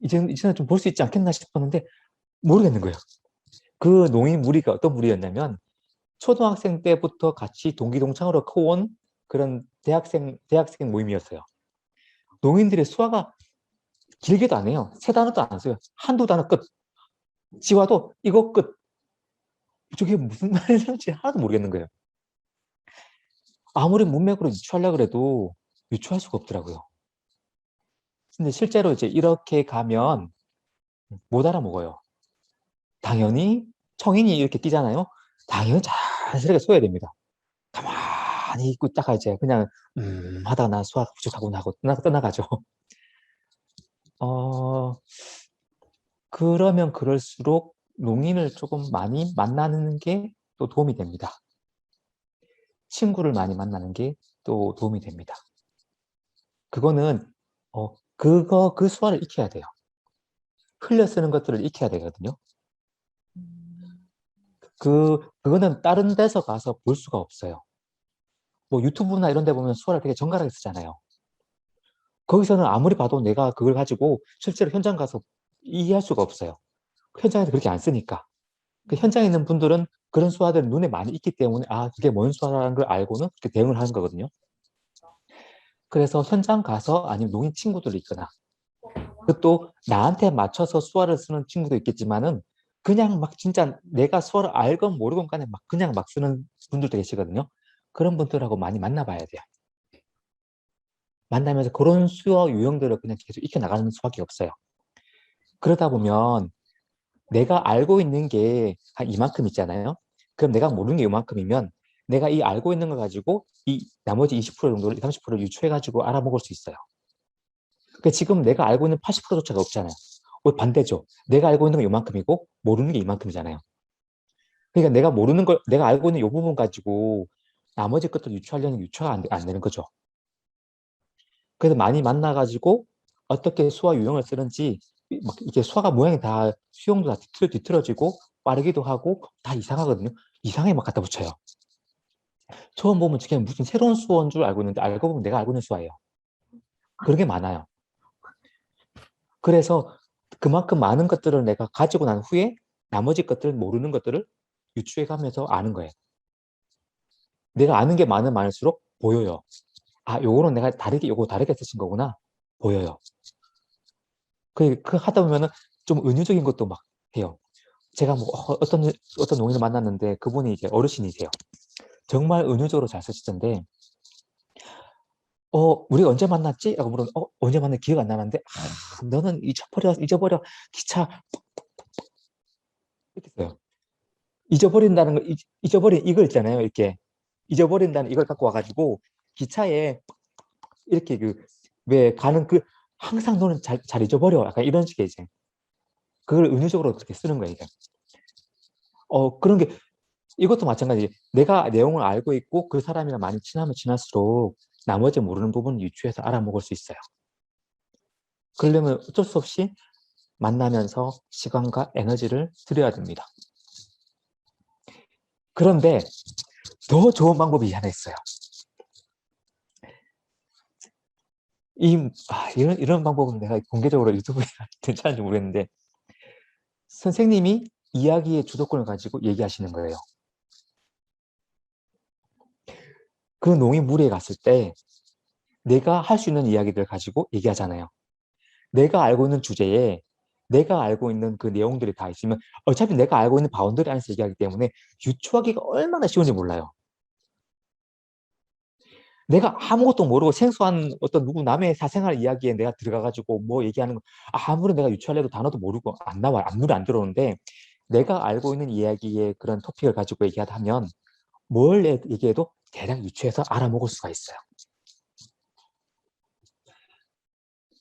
이제는 좀 볼 수 있지 않겠나 싶었는데 모르겠는 거예요. 그 농인 무리가 어떤 무리였냐면 초등학생 때부터 같이 동기동창으로 커온 그런 대학생 모임이었어요. 농인들의 수화가 길게도 안 해요. 세 단어도 안 써요. 한두 단어 끝. 지화도 이거 끝. 저게 무슨 말인지 하나도 모르겠는 거예요. 아무리 문맥으로 유추하려고 해도 유추할 수가 없더라고요. 근데 실제로 이제 이렇게 가면 못 알아먹어요. 당연히 청인이 이렇게 뛰잖아요. 당연히 자연스럽게 써야 됩니다. 가만히 있고 있다가 이제 그냥 하다가 나 수학 부족하구나 하고 떠나가죠. 어, 그러면 그럴수록 농인을 조금 많이 만나는 게 또 도움이 됩니다. 친구를 많이 만나는 게 또 도움이 됩니다. 그거는 그 수화를 익혀야 돼요. 흘려 쓰는 것들을 익혀야 되거든요. 그거는 다른 데서 가서 볼 수가 없어요. 뭐 유튜브나 이런 데 보면 수화를 되게 정갈하게 쓰잖아요. 거기서는 아무리 봐도 내가 그걸 가지고 실제로 현장 가서 이해할 수가 없어요. 현장에서 그렇게 안 쓰니까. 그 현장에 있는 분들은 그런 수화들을 눈에 많이 익기 때문에 그게 뭔 수화라는 걸 알고는 그렇게 대응을 하는 거거든요. 그래서 현장 가서 아니면 농인 친구들이 있거나 그것도 나한테 맞춰서 수화를 쓰는 친구도 있겠지만은 그냥 막 진짜 내가 수화를 알건 모르건 간에 막 그냥 막 쓰는 분들도 계시거든요. 그런 분들하고 많이 만나봐야 돼요. 만나면서 그런 수화 유형들을 그냥 계속 익혀나가는 수밖에 없어요. 그러다 보면 내가 알고 있는 게 한 이만큼 있잖아요. 그럼 내가 모르는 게 이만큼이면 내가 이 알고 있는 걸 가지고 이 나머지 20% 정도를 30%를 유추해가지고 알아먹을 수 있어요. 그러니까 지금 내가 알고 있는 80%조차가 없잖아요. 반대죠. 내가 알고 있는 건 이만큼이고 모르는 게 이만큼이잖아요. 그러니까 내가 모르는 걸 내가 알고 있는 이 부분 가지고 나머지 것들 유추하려는 유추가 안 되는 거죠. 그래서 많이 만나가지고 어떻게 수화 유형을 쓰는지 막 이게 수화가 모양이 다 수형도 다 뒤틀어지고 빠르기도 하고 다 이상하거든요. 이상하게 막 갖다 붙여요. 처음 보면 그게 무슨 새로운 수어인 줄 알고 있는데 알고 보면 내가 알고 있는 수화예요. 그런 게 많아요. 그래서 그만큼 많은 것들을 내가 가지고 난 후에 나머지 것들 모르는 것들을 유추해 가면서 아는 거예요. 내가 아는 게 많을수록 보여요. 요거는 내가 요거 다르게 쓰신 거구나. 보여요. 그 하다 보면은 좀 은유적인 것도 막 해요. 제가 뭐 어떤 농인을 만났는데 그분이 이제 어르신이세요. 정말 은유적으로 잘 쓰시던데, 우리 언제 만났지? 라고 물으면, 언제 만났는지 기억 안 나는데, 너는 잊어버려, 기차, 이렇게 써요. 잊어버린다는 거, 잊어버린 이거 있잖아요. 이렇게. 잊어버린다는 이걸 갖고 와가지고, 기차에 이렇게 왜 가는 항상 너는 잘 잊어버려. 약간 이런 식의 이제. 그걸 은유적으로 그렇게 쓰는 거예요, 이게. 그런 게, 이것도 마찬가지. 내가 내용을 알고 있고 그 사람이랑 많이 친하면 친할수록 나머지 모르는 부분을 유추해서 알아먹을 수 있어요. 그러려면 어쩔 수 없이 만나면서 시간과 에너지를 들여야 됩니다. 그런데 더 좋은 방법이 하나 있어요. 이런 방법은 내가 공개적으로 유튜브에 괜찮은지 모르겠는데, 선생님이 이야기의 주도권을 가지고 얘기하시는 거예요. 그 농인 무리에 갔을 때 내가 할 수 있는 이야기들을 가지고 얘기하잖아요. 내가 알고 있는 주제에 내가 알고 있는 그 내용들이 다 있으면 어차피 내가 알고 있는 바운더리 안에서 얘기하기 때문에 유추하기가 얼마나 쉬운지 몰라요. 내가 아무것도 모르고 생소한 어떤 누구 남의 사생활 이야기에 내가 들어가가지고 뭐 얘기하는 거, 아무리 내가 유추하려도 단어도 모르고 안 나와요. 눈에 안 들어오는데, 내가 알고 있는 이야기의 그런 토픽을 가지고 얘기하다 하면 뭘 얘기해도 대략 유추해서 알아먹을 수가 있어요.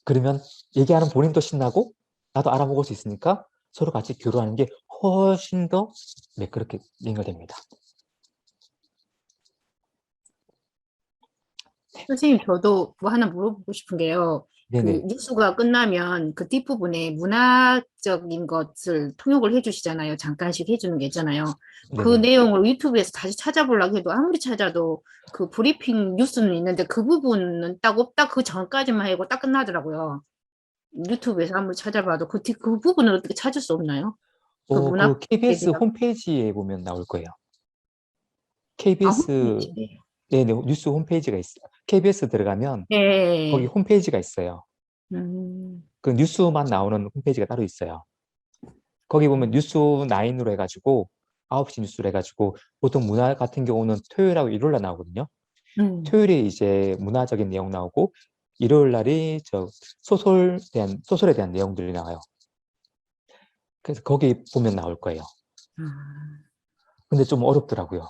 그러면 얘기하는 본인도 신나고 나도 알아먹을 수 있으니까 서로 같이 교류하는 게 훨씬 더 매끄럽게 연결됩니다. 선생님, 저도 뭐 하나 물어보고 싶은 게요. 그 네네. 뉴스가 끝나면 그 뒷부분에 문화적인 것을 통역을 해주시잖아요. 잠깐씩 해주는 게 있잖아요. 그 네네. 내용을 유튜브에서 다시 찾아보려고 해도 아무리 찾아도 그 브리핑 뉴스는 있는데 그 부분은 딱 없다. 그 전까지만 하고 딱 끝나더라고요. 유튜브에서 아무리 찾아봐도 그 부분을 어떻게 찾을 수 없나요? 그 문화에 그 KBS 대한. 홈페이지에 보면 나올 거예요. 아, KBS, 홈페이지. 네네, 뉴스 홈페이지가 있어요. KBS 들어가면 거기 네. 홈페이지가 있어요. 음, 그 뉴스만 나오는 홈페이지가 따로 있어요. 거기 보면 뉴스 9으로 해가지고 9시 뉴스로 해가지고 보통 문화 같은 경우는 토요일하고 일요일 날 나오거든요. 토요일에 이제 문화적인 내용 나오고 일요일 날이 소설에 대한 내용들이 나와요. 그래서 거기 보면 나올 거예요. 아. 근데 좀 어렵더라고요.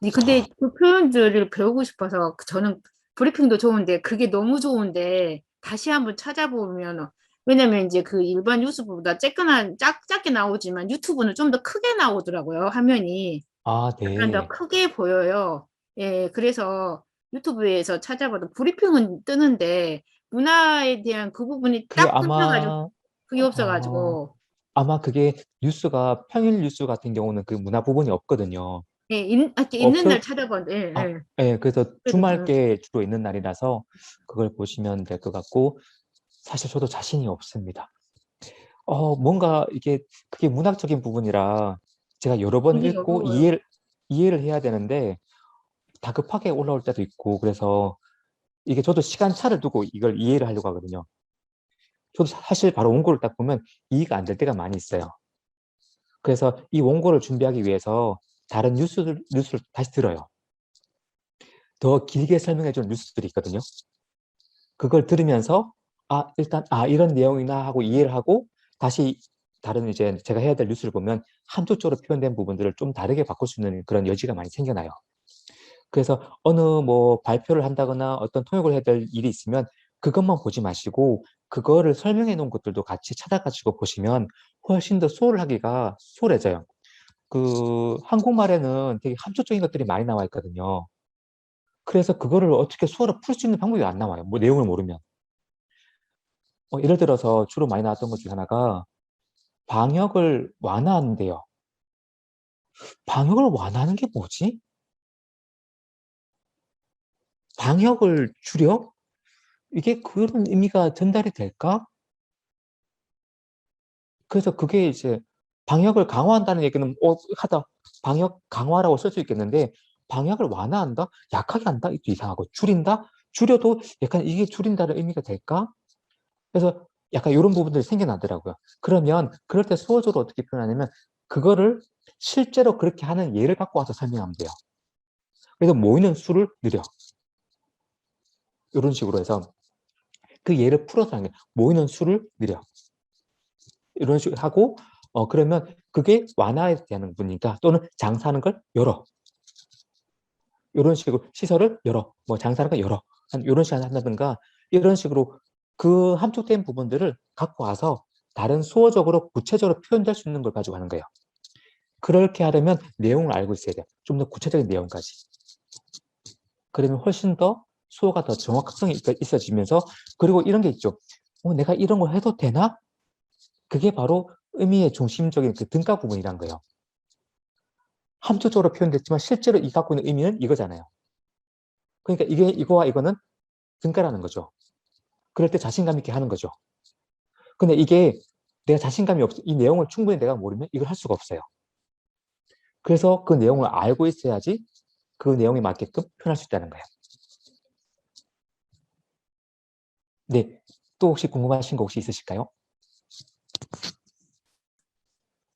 네, 근데 그 표현들을 배우고 싶어서 저는 브리핑도 좋은데 그게 너무 좋은데 다시 한번 찾아보면 왜냐면 이제 그 일반 뉴스보다 작게 나오지만 유튜브는 좀 더 크게 나오더라고요. 화면이 아, 약간 더 네. 크게 보여요. 예, 그래서 유튜브에서 찾아봐도 브리핑은 뜨는데 문화에 대한 그 부분이 그게 딱 끊겨가지고 그게 어, 없어가지고 아마 그게 뉴스가 평일 뉴스 같은 경우는 그 문화 부분이 없거든요. 예, 이렇게 있는 날 없어, 찾아봤는데 예, 그래서 예. 주말께 주로 있는 날이라서 그걸 보시면 될 것 같고, 사실 저도 자신이 없습니다. 뭔가 그게 문학적인 부분이라 제가 여러 번 굉장히 읽고 어려워요. 이해를 해야 되는데 다급하게 올라올 때도 있고, 그래서 이게 저도 시간차를 두고 이걸 이해를 하려고 하거든요. 저도 사실 바로 원고를 딱 보면 이해가 안 될 때가 많이 있어요. 그래서 이 원고를 준비하기 위해서 다른 뉴스를 다시 들어요. 더 길게 설명해 주는 뉴스들이 있거든요. 그걸 들으면서 일단 이런 내용이나 하고 이해를 하고 다시 다른 이제 제가 해야 될 뉴스를 보면 한두 쪽으로 표현된 부분들을 좀 다르게 바꿀 수 있는 그런 여지가 많이 생겨나요. 그래서 어느 뭐 발표를 한다거나 어떤 통역을 해야 될 일이 있으면 그것만 보지 마시고 그거를 설명해 놓은 것들도 같이 찾아가지고 보시면 훨씬 더 수월을 하기가 수월해져요. 그 한국말에는 되게 함축적인 것들이 많이 나와 있거든요. 그래서 그거를 어떻게 수어로 풀 수 있는 방법이 안 나와요. 뭐 내용을 모르면. 예를 들어서 주로 많이 나왔던 것 중에 하나가 방역을 완화한대요. 방역을 완화하는 게 뭐지? 방역을 줄여? 이게 그런 의미가 전달이 될까? 그래서 그게 이제 방역을 강화한다는 얘기는 방역 강화라고 쓸 수 있겠는데 방역을 완화한다? 약하게 한다? 이것도 이상하고 줄인다? 줄여도 약간 이게 줄인다는 의미가 될까? 그래서 약간 이런 부분들이 생겨나더라고요. 그러면 그럴 때 수어적으로 어떻게 표현하냐면 그거를 실제로 그렇게 하는 예를 갖고 와서 설명하면 돼요. 그래서 모이는 수를 늘려. 이런 식으로 해서 그 예를 풀어서 하는 게 모이는 수를 늘려. 이런 식으로 하고 그러면 그게 완화해야 되는 분이니까 또는 장사하는 걸 열어. 이런 식으로 시설을 열어. 뭐 장사하는 걸 열어. 이런 식으로 한다든가 이런 식으로 그 함축된 부분들을 갖고 와서 다른 수어적으로 구체적으로 표현될 수 있는 걸 가지고 하는 거예요. 그렇게 하려면 내용을 알고 있어야 돼요. 좀 더 구체적인 내용까지. 그러면 훨씬 더 수어가 더 정확성이 있어지면서 그리고 이런 게 있죠. 내가 이런 걸 해도 되나? 그게 바로 의미의 중심적인 그 등가 부분이란 거예요. 함축적으로 표현됐지만 실제로 이 갖고 있는 의미는 이거잖아요. 그러니까 이거와 이거는 등가라는 거죠. 그럴 때 자신감 있게 하는 거죠. 근데 이게 내가 자신감이 없어. 이 내용을 충분히 내가 모르면 이걸 할 수가 없어요. 그래서 그 내용을 알고 있어야지 그 내용에 맞게끔 표현할 수 있다는 거예요. 네. 또 혹시 궁금하신 거 혹시 있으실까요?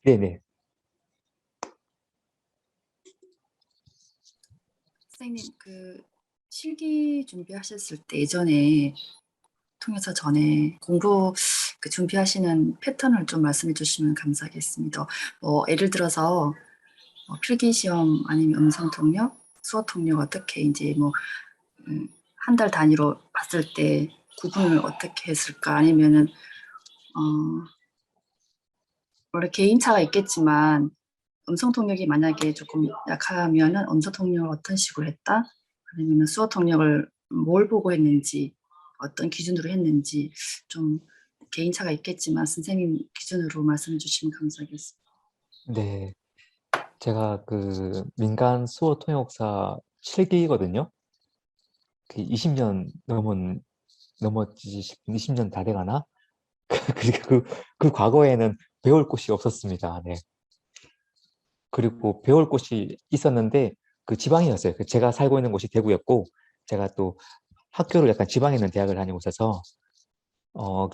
네네. 선생님, 그 실기 준비하셨을 때 예전에 통해서 전에 공부 그 준비하시는 패턴을 좀 말씀해 주시면 감사하겠습니다. 뭐 예를 들어서 필기 시험 아니면 음성 통역, 수어 통역 어떻게 이제 뭐 한 달 단위로 봤을 때 구분을 어떻게 했을까 아니면은 원래 개인차가 있겠지만 음성 통역이 만약에 조금 약하면은 음성 통역을 어떤 식으로 했다? 아니면 수어 통역을 뭘 보고 했는지, 어떤 기준으로 했는지 좀 개인차가 있겠지만 선생님 기준으로 말씀해 주시면 감사하겠습니다. 네. 제가 그 민간 수어 통역사 7기거든요. 그 20년 넘었지 싶은 20년 다 돼가나? 그 과거에는 배울 곳이 없었습니다. 네. 그리고 배울 곳이 있었는데 그 지방이었어요. 제가 살고 있는 곳이 대구였고 제가 또 학교를 약간 지방에 있는 대학을 다니고 있어서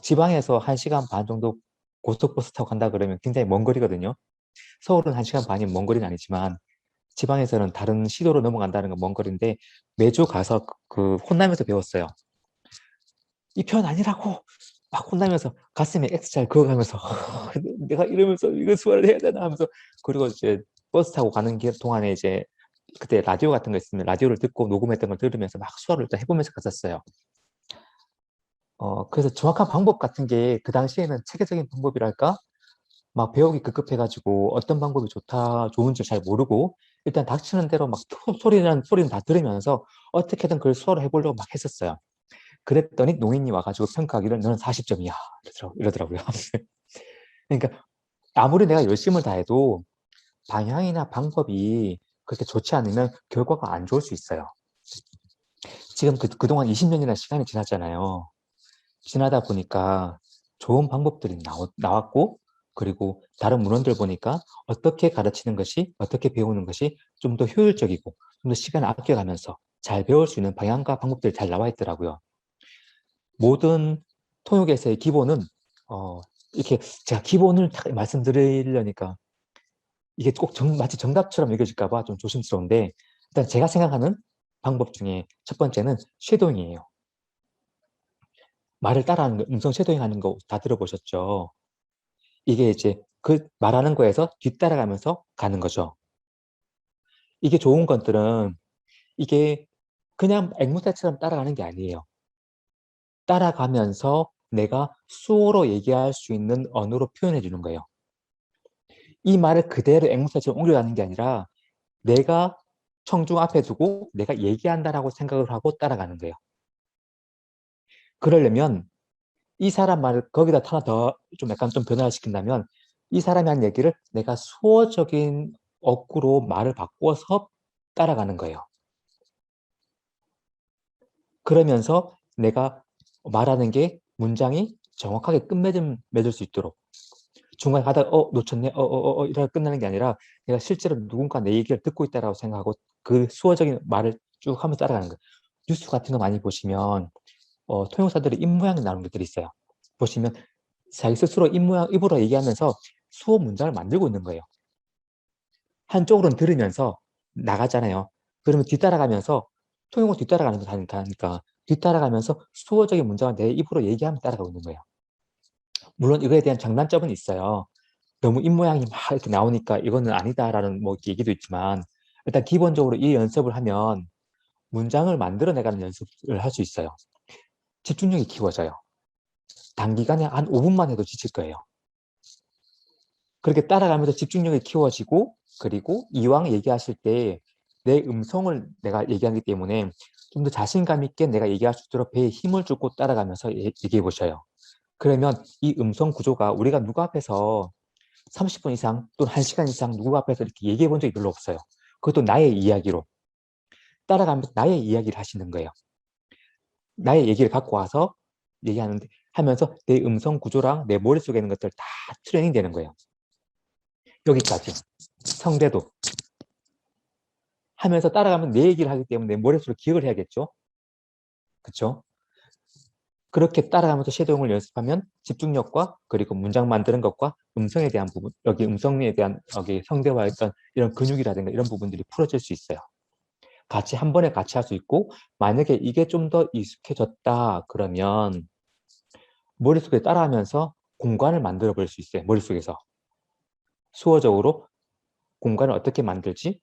지방에서 1시간 반 정도 고속버스 타고 간다 그러면 굉장히 먼 거리거든요. 서울은 1시간 반이 먼 거리는 아니지만 지방에서는 다른 시도로 넘어간다는 건 먼 거리인데 매주 가서 그 혼나면서 배웠어요. 이 편 아니라고 막 혼나면서 가슴에 X잘 그어가면서 내가 이러면서 이거 수화를 해야 되나 하면서 그리고 이제 버스 타고 가는 동안에 이제 그때 라디오 같은 거 있으면 라디오를 듣고 녹음했던 걸 들으면서 막 수화를 일단 해보면서 갔었어요. 그래서 정확한 방법 같은 게 그 당시에는 체계적인 방법이랄까? 막 배우기 급급해가지고 어떤 방법이 좋은지 잘 모르고 일단 닥치는 대로 막 소리는 다 들으면서 어떻게든 그걸 수화를 해보려고 막 했었어요. 그랬더니 농인이 와가지고 평가하기를 너는 40점이야 이러더라고요. 그러니까 아무리 내가 열심을 다해도 방향이나 방법이 그렇게 좋지 않으면 결과가 안 좋을 수 있어요. 지금 그동안 20년이나 시간이 지났잖아요. 지나다 보니까 좋은 방법들이 나왔고 그리고 다른 문헌들 보니까 어떻게 가르치는 것이 어떻게 배우는 것이 좀 더 효율적이고 좀 더 시간을 아껴가면서 잘 배울 수 있는 방향과 방법들이 잘 나와 있더라고요. 모든 통역에서의 기본은 이렇게 제가 기본을 딱 말씀드리려니까 이게 꼭 마치 정답처럼 여겨질까 봐 좀 조심스러운데 일단 제가 생각하는 방법 중에 첫 번째는 쉐도잉이에요. 말을 따라하는 거, 음성 쉐도잉 하는 거 다 들어보셨죠? 이게 이제 그 말하는 거에서 뒤따라가면서 가는 거죠. 이게 좋은 것들은 이게 그냥 앵무새처럼 따라가는 게 아니에요. 따라가면서 내가 수어로 얘기할 수 있는 언어로 표현해 주는 거예요. 이 말을 그대로 앵무새처럼 옮겨가는 게 아니라 내가 청중 앞에 두고 내가 얘기한다라고 생각을 하고 따라가는 거예요. 그러려면 이 사람 말을 거기다 하나 더 좀 약간 좀 변화를 시킨다면 이 사람이 한 얘기를 내가 수어적인 어구로 말을 바꿔서 따라가는 거예요. 그러면서 내가 말하는 게 문장이 정확하게 끝맺음 맺을 수 있도록 중간에 가다가 놓쳤네 이러다 끝나는 게 아니라 내가 실제로 누군가 내 얘기를 듣고 있다라고 생각하고 그 수어적인 말을 쭉 하면서 따라가는 거예요. 뉴스 같은 거 많이 보시면 통역사들이 입모양이 나오는 것들이 있어요. 보시면 자기 스스로 입으로 얘기하면서 수어 문장을 만들고 있는 거예요. 한쪽으로는 들으면서 나가잖아요. 그러면 뒤따라가면서 통역을 뒤따라가면서 하니까 뒤따라가면서 수어적인 문장을 내 입으로 얘기하면 따라가고 있는 거예요. 물론 이거에 대한 장단점은 있어요. 너무 입모양이 막 이렇게 나오니까 이거는 아니다라는 뭐 얘기도 있지만 일단 기본적으로 이 연습을 하면 문장을 만들어내가는 연습을 할 수 있어요. 집중력이 키워져요. 단기간에 한 5분만 해도 지칠 거예요. 그렇게 따라가면서 집중력이 키워지고 그리고 이왕 얘기하실 때 내 음성을 내가 얘기하기 때문에 좀 더 자신감 있게 내가 얘기할 수 있도록 배에 힘을 주고 따라가면서 얘기해 보셔요. 그러면 이 음성 구조가 우리가 누구 앞에서 30분 이상 또는 1시간 이상 누구 앞에서 이렇게 얘기해 본 적이 별로 없어요. 그것도 나의 이야기로. 따라가면서 나의 이야기를 하시는 거예요. 나의 얘기를 갖고 와서 얘기하는데 하면서 내 음성 구조랑 내 머릿속에 있는 것들 다 트레이닝 되는 거예요. 여기까지. 성대도. 하면서 따라가면 내 얘기를 하기 때문에 내 머릿속으로 기억을 해야겠죠. 그렇죠? 그렇게 따라가면서 쉐도잉을 연습하면 집중력과 그리고 문장 만드는 것과 음성에 대한 부분, 여기 음성에 대한 여기 성대와 어떤 이런 근육이라든가 이런 부분들이 풀어질 수 있어요. 같이 한 번에 같이 할 수 있고 만약에 이게 좀 더 익숙해졌다 그러면 머릿속에 따라하면서 공간을 만들어 볼 수 있어요. 머릿속에서. 수어적으로 공간을 어떻게 만들지?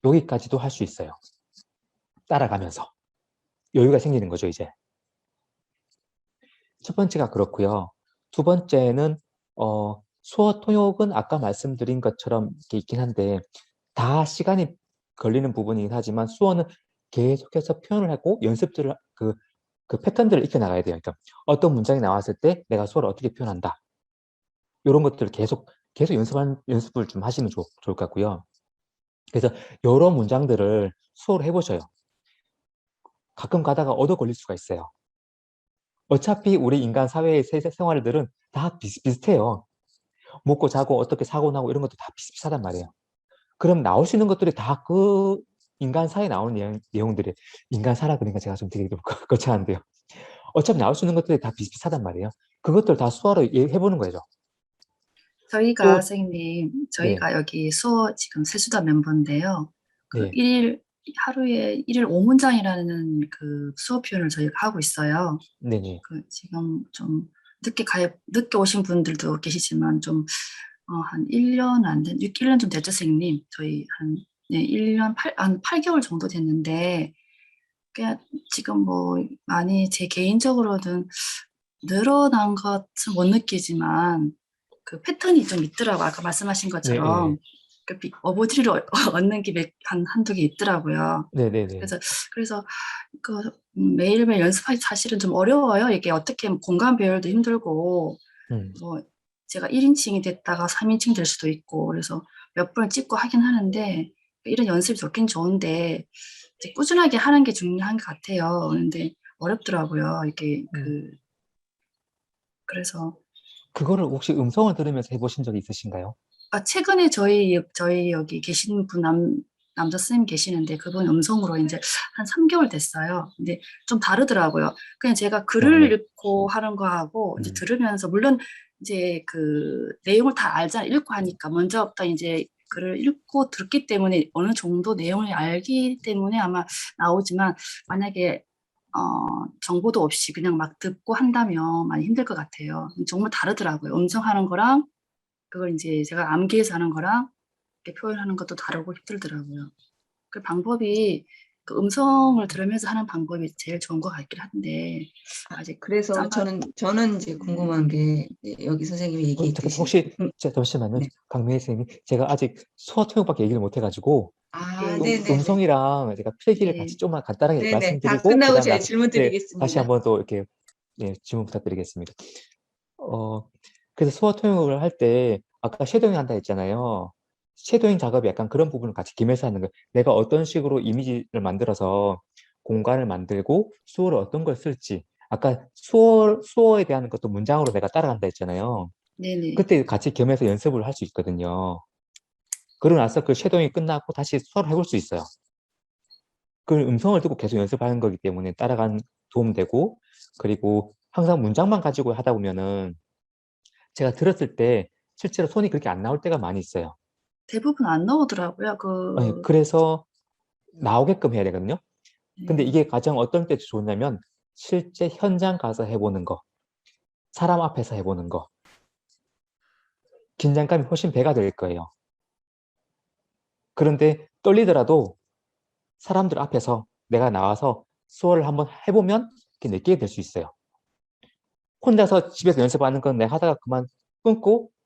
여기까지도 할 수 있어요. 따라가면서. 여유가 생기는 거죠, 이제. 첫 번째가 그렇고요. 두 번째는 수어 통역은 아까 말씀드린 것처럼 이렇게 있긴 한데 다 시간이 걸리는 부분이긴 하지만 수어는 계속해서 표현을 하고 연습들을 그 패턴들을 익혀 나가야 돼요. 그러니까 어떤 문장이 나왔을 때 내가 수어를 어떻게 표현한다. 이런 것들을 계속 연습을 좀 하시면 좋을 것 같고요. 그래서 여러 문장들을 수어로 해보셔요. 가끔 가다가 얻어 걸릴 수가 있어요. 어차피 우리 인간 사회의 생활들은 다 비슷해요. 먹고 자고 어떻게 사고 나고 이런 것도 다 비슷비슷하단 말이에요. 그럼 나올 수 있는 것들이 다 그 인간 사회에 나오는 내용들이 인간 사라 그러니까 제가 좀 되게 거창한데요. 어차피 나올 수 있는 것들이 다 비슷비슷하단 말이에요. 그것들 다 수어로 해보는 거죠. 저희가 또 선생님, 네, 저희가 여기 수어 지금 세수다 멤버인데요. 그 네, 하루에 일일 5문장이라는 그 수어 표현을 저희가 하고 있어요. 네네. 그 지금 좀 늦게 오신 분들도 계시지만 좀 한 1년 안 된, 1년 좀 됐죠, 선생님. 저희 네, 1년 한 8개월 정도 됐는데, 그냥 지금 뭐 많이 제 개인적으로는 늘어난 것은 못 느끼지만, 그 패턴이 좀 있더라고요. 아까 말씀하신 네, 것처럼. 그 어부지리를 얻는 게 한두 개 있더라고요. 네, 네, 네. 그래서 그 매일매일 연습하기 사실은 좀 어려워요. 이게 어떻게 공간 배열도 힘들고, 뭐 제가 1인칭이 됐다가 3인칭 될 수도 있고, 그래서 몇 번을 찍고 하긴 하는데, 이런 연습이 좋긴 좋은데, 이제 꾸준하게 하는 게 중요한 것 같아요. 근데 어렵더라고요. 이게 그래서 그거를 혹시 음성을 들으면서 해보신 적이 있으신가요? 최근에 저희 여기 계신 분 남자 선생님 계시는데 그분 음성으로 이제 한 3개월 됐어요. 근데 좀 다르더라고요. 그냥 제가 글을 네. 읽고 하는 거하고 이제 들으면서 물론 이제 그 내용을 다 알잖아요. 읽고 하니까 먼저부터 이제 글을 읽고 듣기 때문에 어느 정도 내용을 알기 때문에 아마 나오지만 만약에 정보도 없이 그냥 막 듣고 한다면 많이 힘들 것 같아요. 정말 다르더라고요. 음성하는 거랑 그걸 이제 제가 암기해서 하는 거랑 이렇게 표현하는 것도 다르고 힘들더라고요. 그 방법이 그 음성을 들으면서 하는 방법이 제일 좋은 것 같긴 한데 아직 그래서 저는 이제 궁금한 게 여기 선생님이 얘기했듯이 혹시 잠시만요. 네. 강민희 선생님, 제가 아직 수어 통역밖에 얘기를 못 해가지고 네네네. 음성이랑 제가 필기를 네. 같이 좀만 간단하게 네네. 다 말씀드리고 끝나고 그다음에 제가 질문 네, 드리겠습니다. 다시 한번 또 이렇게 질문 부탁드리겠습니다. 그래서 수어 통역을 할 때 아까 쉐도잉 한다 했잖아요. 쉐도잉 작업이 약간 그런 부분을 같이 겸해서 하는 거예요. 내가 어떤 식으로 이미지를 만들어서 공간을 만들고 수어를 어떤 걸 쓸지 아까 수어에 대한 것도 문장으로 내가 따라간다 했잖아요. 네네. 그때 같이 겸해서 연습을 할 수 있거든요. 그러고 나서 그 쉐도잉이 끝나고 다시 수어를 해볼 수 있어요. 그 음성을 듣고 계속 연습하는 거기 때문에 따라가는 도움되고 그리고 항상 문장만 가지고 하다 보면은 제가 들었을 때 실제로 손이 그렇게 안 나올 때가 많이 있어요. 대부분 안 나오더라고요. 그래서 나오게끔 해야 되거든요. 근데 네. 이게 가장 어떤 때 좋냐면 실제 현장 가서 해보는 거, 사람 앞에서 해보는 거, 긴장감이 훨씬 배가 될 거예요. 그런데 떨리더라도 사람들 앞에서 내가 나와서 수어를 한번 해보면 이렇게 느끼게 될 수 있어요. 혼자서 집에서 연습하는 건 내가 하다가 그만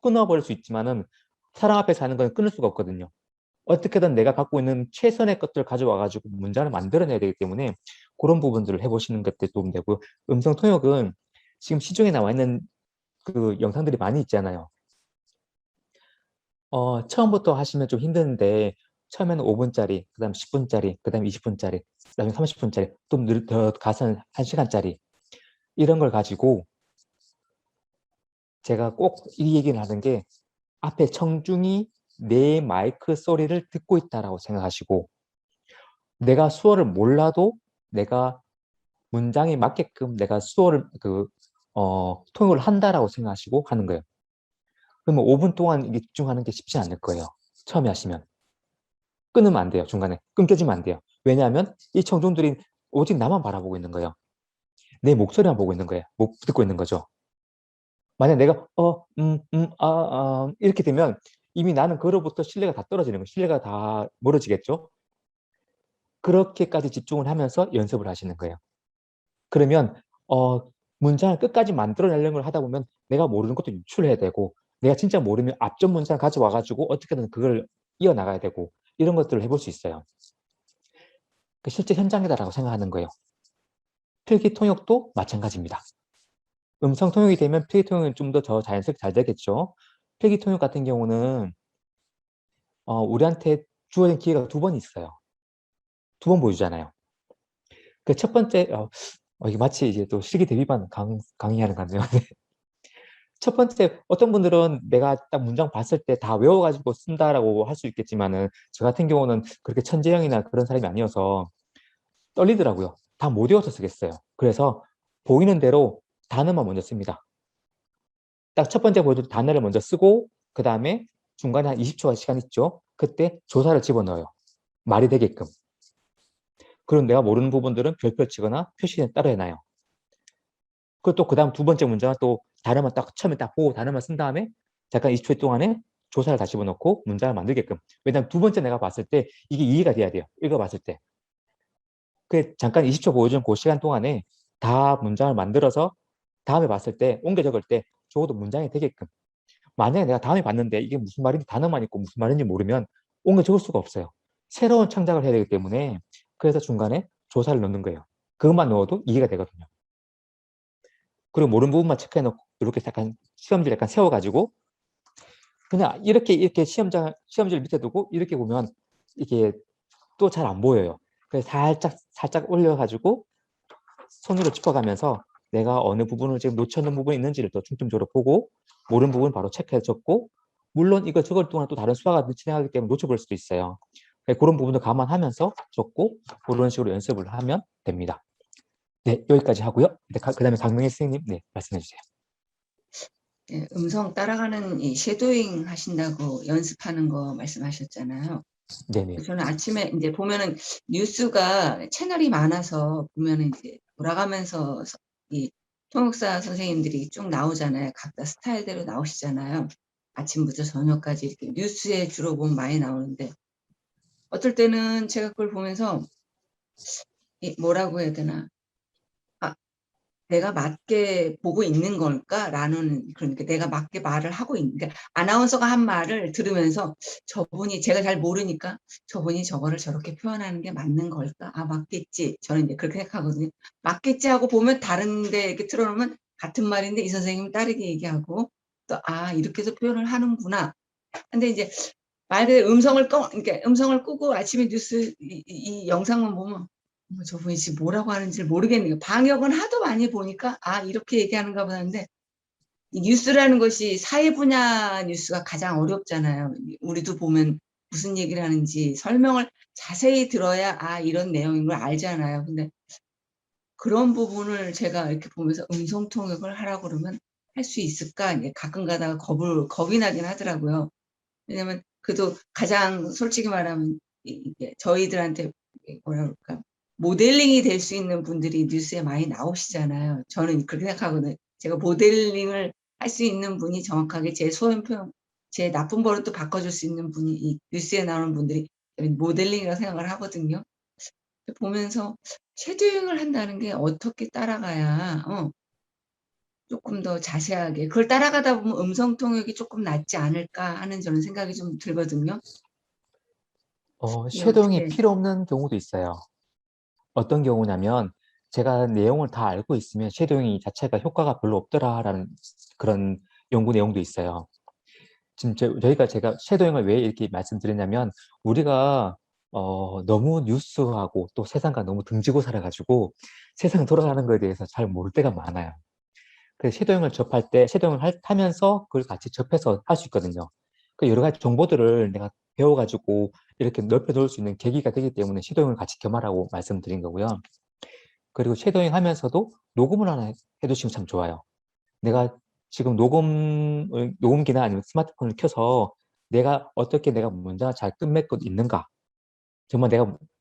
끊어버릴 수 있지만은 사람 앞에서 하는 건 끊을 수가 없거든요. 어떻게든 내가 갖고 있는 최선의 것들을 가져와가지고 문장을 만들어내야 되기 때문에 그런 부분들을 해보시는 것도 도움 되고요. 음성 통역은 지금 시중에 나와 있는 그 영상들이 많이 있잖아요. 처음부터 하시면 좀 힘드는데 처음에는 5분짜리, 그 다음 10분짜리, 그 다음 20분짜리, 그 다음에 30분짜리, 좀 더 가서는 1시간짜리 이런 걸 가지고 제가 꼭 이 얘기를 하는 게 앞에 청중이 내 마이크 소리를 듣고 있다라고 생각하시고 내가 수어를 몰라도 내가 문장에 맞게끔 내가 수어를 통역을 한다라고 생각하시고 하는 거예요. 그러면 5분 동안 이게 집중하는 게 쉽지 않을 거예요. 처음에 하시면. 끊으면 안 돼요. 중간에. 끊겨지면 안 돼요. 왜냐하면 이 청중들이 오직 나만 바라보고 있는 거예요. 내 목소리만 보고 있는 거예요. 듣고 있는 거죠. 만약 내가 이렇게 되면 이미 나는 그로부터 신뢰가 다 떨어지는 거예요. 신뢰가 다 멀어지겠죠. 그렇게까지 집중을 하면서 연습을 하시는 거예요. 그러면 문장을 끝까지 만들어내려는 걸 하다 보면 내가 모르는 것도 유출해야 되고 내가 진짜 모르면 앞전 문장을 가져와가지고 어떻게든 그걸 이어나가야 되고 이런 것들을 해볼 수 있어요. 실제 현장이다라고 생각하는 거예요. 필기 통역도 마찬가지입니다. 음성 통역이 되면 필기 통역은 좀 더 자연스럽게 잘 되겠죠. 필기 통역 같은 경우는 우리한테 주어진 기회가 2번 있어요. 2번 보여주잖아요. 그 첫 번째 이게 마치 이제 또 실기 대비반 강의하는 것 같네요. 첫 번째 어떤 분들은 내가 딱 문장 봤을 때 다 외워가지고 쓴다라고 할 수 있겠지만은 저 같은 경우는 그렇게 천재형이나 그런 사람이 아니어서 떨리더라고요. 다 못 외워서 쓰겠어요. 그래서 보이는 대로 단어만 먼저 씁니다. 딱 첫 번째 보여줄 단어를 먼저 쓰고 그 다음에 중간에 한 20초 시간 있죠. 그때 조사를 집어넣어요. 말이 되게끔. 그럼 내가 모르는 부분들은 별표 치거나 표시를 따로 해놔요. 그리고 또 그 다음 2번째 문장은 또 단어만 딱 처음에 딱 보고 단어만 쓴 다음에 잠깐 20초 동안에 조사를 다시 집어넣고 문장을 만들게끔. 왜냐하면 2번째 내가 봤을 때 이게 이해가 돼야 돼요. 읽어봤을 때. 그 잠깐 20초 보여준 그 시간 동안에 다 문장을 만들어서 다음에 봤을 때 옮겨 적을 때 적어도 문장이 되게끔. 만약에 내가 다음에 봤는데 이게 무슨 말인지 단어만 있고 무슨 말인지 모르면 옮겨 적을 수가 없어요. 새로운 창작을 해야 되기 때문에 그래서 중간에 조사를 넣는 거예요. 그것만 넣어도 이해가 되거든요. 그리고 모르는 부분만 체크해놓고 이렇게 약간 시험지를 약간 세워가지고 그냥 이렇게 시험지를 밑에 두고 이렇게 보면 이게 또 잘 안 보여요. 그래서 살짝 올려가지고 손으로 짚어가면서 내가 어느 부분을 지금 놓쳐놓은 부분이 있는지를 더 중점적으로 보고 모르는 부분 바로 체크해 적고 물론 이거 적을 동안 또 다른 수화가 진행하기 때문에 놓쳐볼 수도 있어요. 그런 부분도 감안하면서 적고 그런 식으로 연습을 하면 됩니다. 네, 여기까지 하고요. 그 다음에 강명희 선생님, 네, 말씀해 주세요. 네, 음성 따라가는 이 쉐도잉 하신다고 연습하는 거 말씀하셨잖아요. 네네. 저는 아침에 이제 보면은 뉴스가 채널이 많아서 보면은 이제 돌아가면서 이 통역사 선생님들이 쭉 나오잖아요. 각자 스타일대로 나오시잖아요. 아침부터 저녁까지 이렇게 뉴스에 주로 보면 많이 나오는데 어떨 때는 제가 그걸 보면서 뭐라고 해야 되나? 내가 맞게 보고 있는 걸까라는 그러니까 내가 맞게 말을 하고 있는 그러니까 아나운서가 한 말을 들으면서 저분이 제가 잘 모르니까 저분이 저거를 저렇게 표현하는 게 맞는 걸까? 아 맞겠지. 저는 이제 그렇게 생각하거든요. 맞겠지 하고 보면 다른데 이렇게 틀어놓으면 같은 말인데 이 선생님은 다르게 얘기하고 또 아 이렇게 해서 표현을 하는구나. 근데 이제 말 그대로 그러니까 음성을 끄고 아침에 뉴스 이 영상만 보면 저분이 지금 뭐라고 하는지 모르겠네요. 방역은 하도 많이 보니까 아 이렇게 얘기하는가 보다 하는데 이 뉴스라는 것이 사회 분야 뉴스가 가장 어렵잖아요. 우리도 보면 무슨 얘기를 하는지 설명을 자세히 들어야 아 이런 내용인 걸 알잖아요. 근데 그런 부분을 제가 이렇게 보면서 음성 통역을 하라고 그러면 할 수 있을까? 이제 가끔 가다가 겁이 나긴 하더라고요. 왜냐면 그래도 가장 솔직히 말하면 이게 저희들한테 뭐라 그럴까? 모델링이 될 수 있는 분들이 뉴스에 많이 나오시잖아요. 저는 그렇게 생각하거든요. 제가 모델링을 할 수 있는 분이 정확하게 제 소원 표현, 제 나쁜 버릇도 바꿔줄 수 있는 분이 이 뉴스에 나오는 분들이 저는 모델링이라고 생각을 하거든요. 보면서 쉐도잉을 한다는 게 어떻게 따라가야 조금 더 자세하게 그걸 따라가다 보면 음성 통역이 조금 낫지 않을까 하는 저는 생각이 좀 들거든요. 네, 쉐도잉이 어떻게 필요 없는 경우도 있어요. 어떤 경우냐면 제가 내용을 다 알고 있으면 쉐도잉 자체가 효과가 별로 없더라라는 그런 연구 내용도 있어요. 지금 제가 쉐도잉을 왜 이렇게 말씀드리냐면 우리가 너무 뉴스하고 또 세상과 너무 등지고 살아가지고 세상 돌아가는 거에 대해서 잘 모를 때가 많아요. 그래서 쉐도잉을 접할 때 쉐도잉을 하면서 그걸 같이 접해서 할 수 있거든요. 그 여러 가지 정보들을 내가 배워가지고 이렇게 넓혀 놓을 수 있는 계기가 되기 때문에 쉐도잉을 같이 겸하라고 말씀드린 거고요. 그리고 쉐도잉 하면서도 녹음을 하나 해두시면 참 좋아요. 내가 지금 녹음기나 아니면 스마트폰을 켜서 어떻게 내가 문장을 잘 끝맺고 있는가?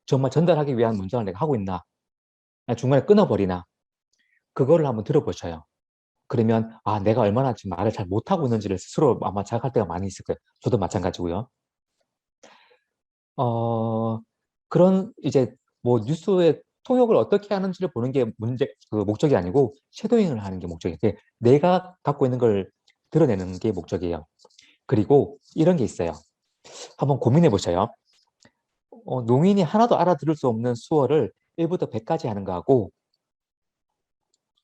정말 전달하기 위한 문장을 내가 하고 있나? 중간에 끊어버리나? 그거를 한번 들어보셔요. 그러면 내가 얼마나 지금 말을 잘 못하고 있는지를 스스로 아마 자각할 때가 많이 있을 거예요. 저도 마찬가지고요. 그런 이제 뭐 뉴스의 통역을 어떻게 하는지를 보는 게 목적이 아니고 쉐도잉을 하는 게 목적이에요. 내가 갖고 있는 걸 드러내는 게 목적이에요. 그리고 이런 게 있어요. 한번 고민해 보셔요. 농인이 하나도 알아들을 수 없는 수어를 1부터 100까지 하는 거하고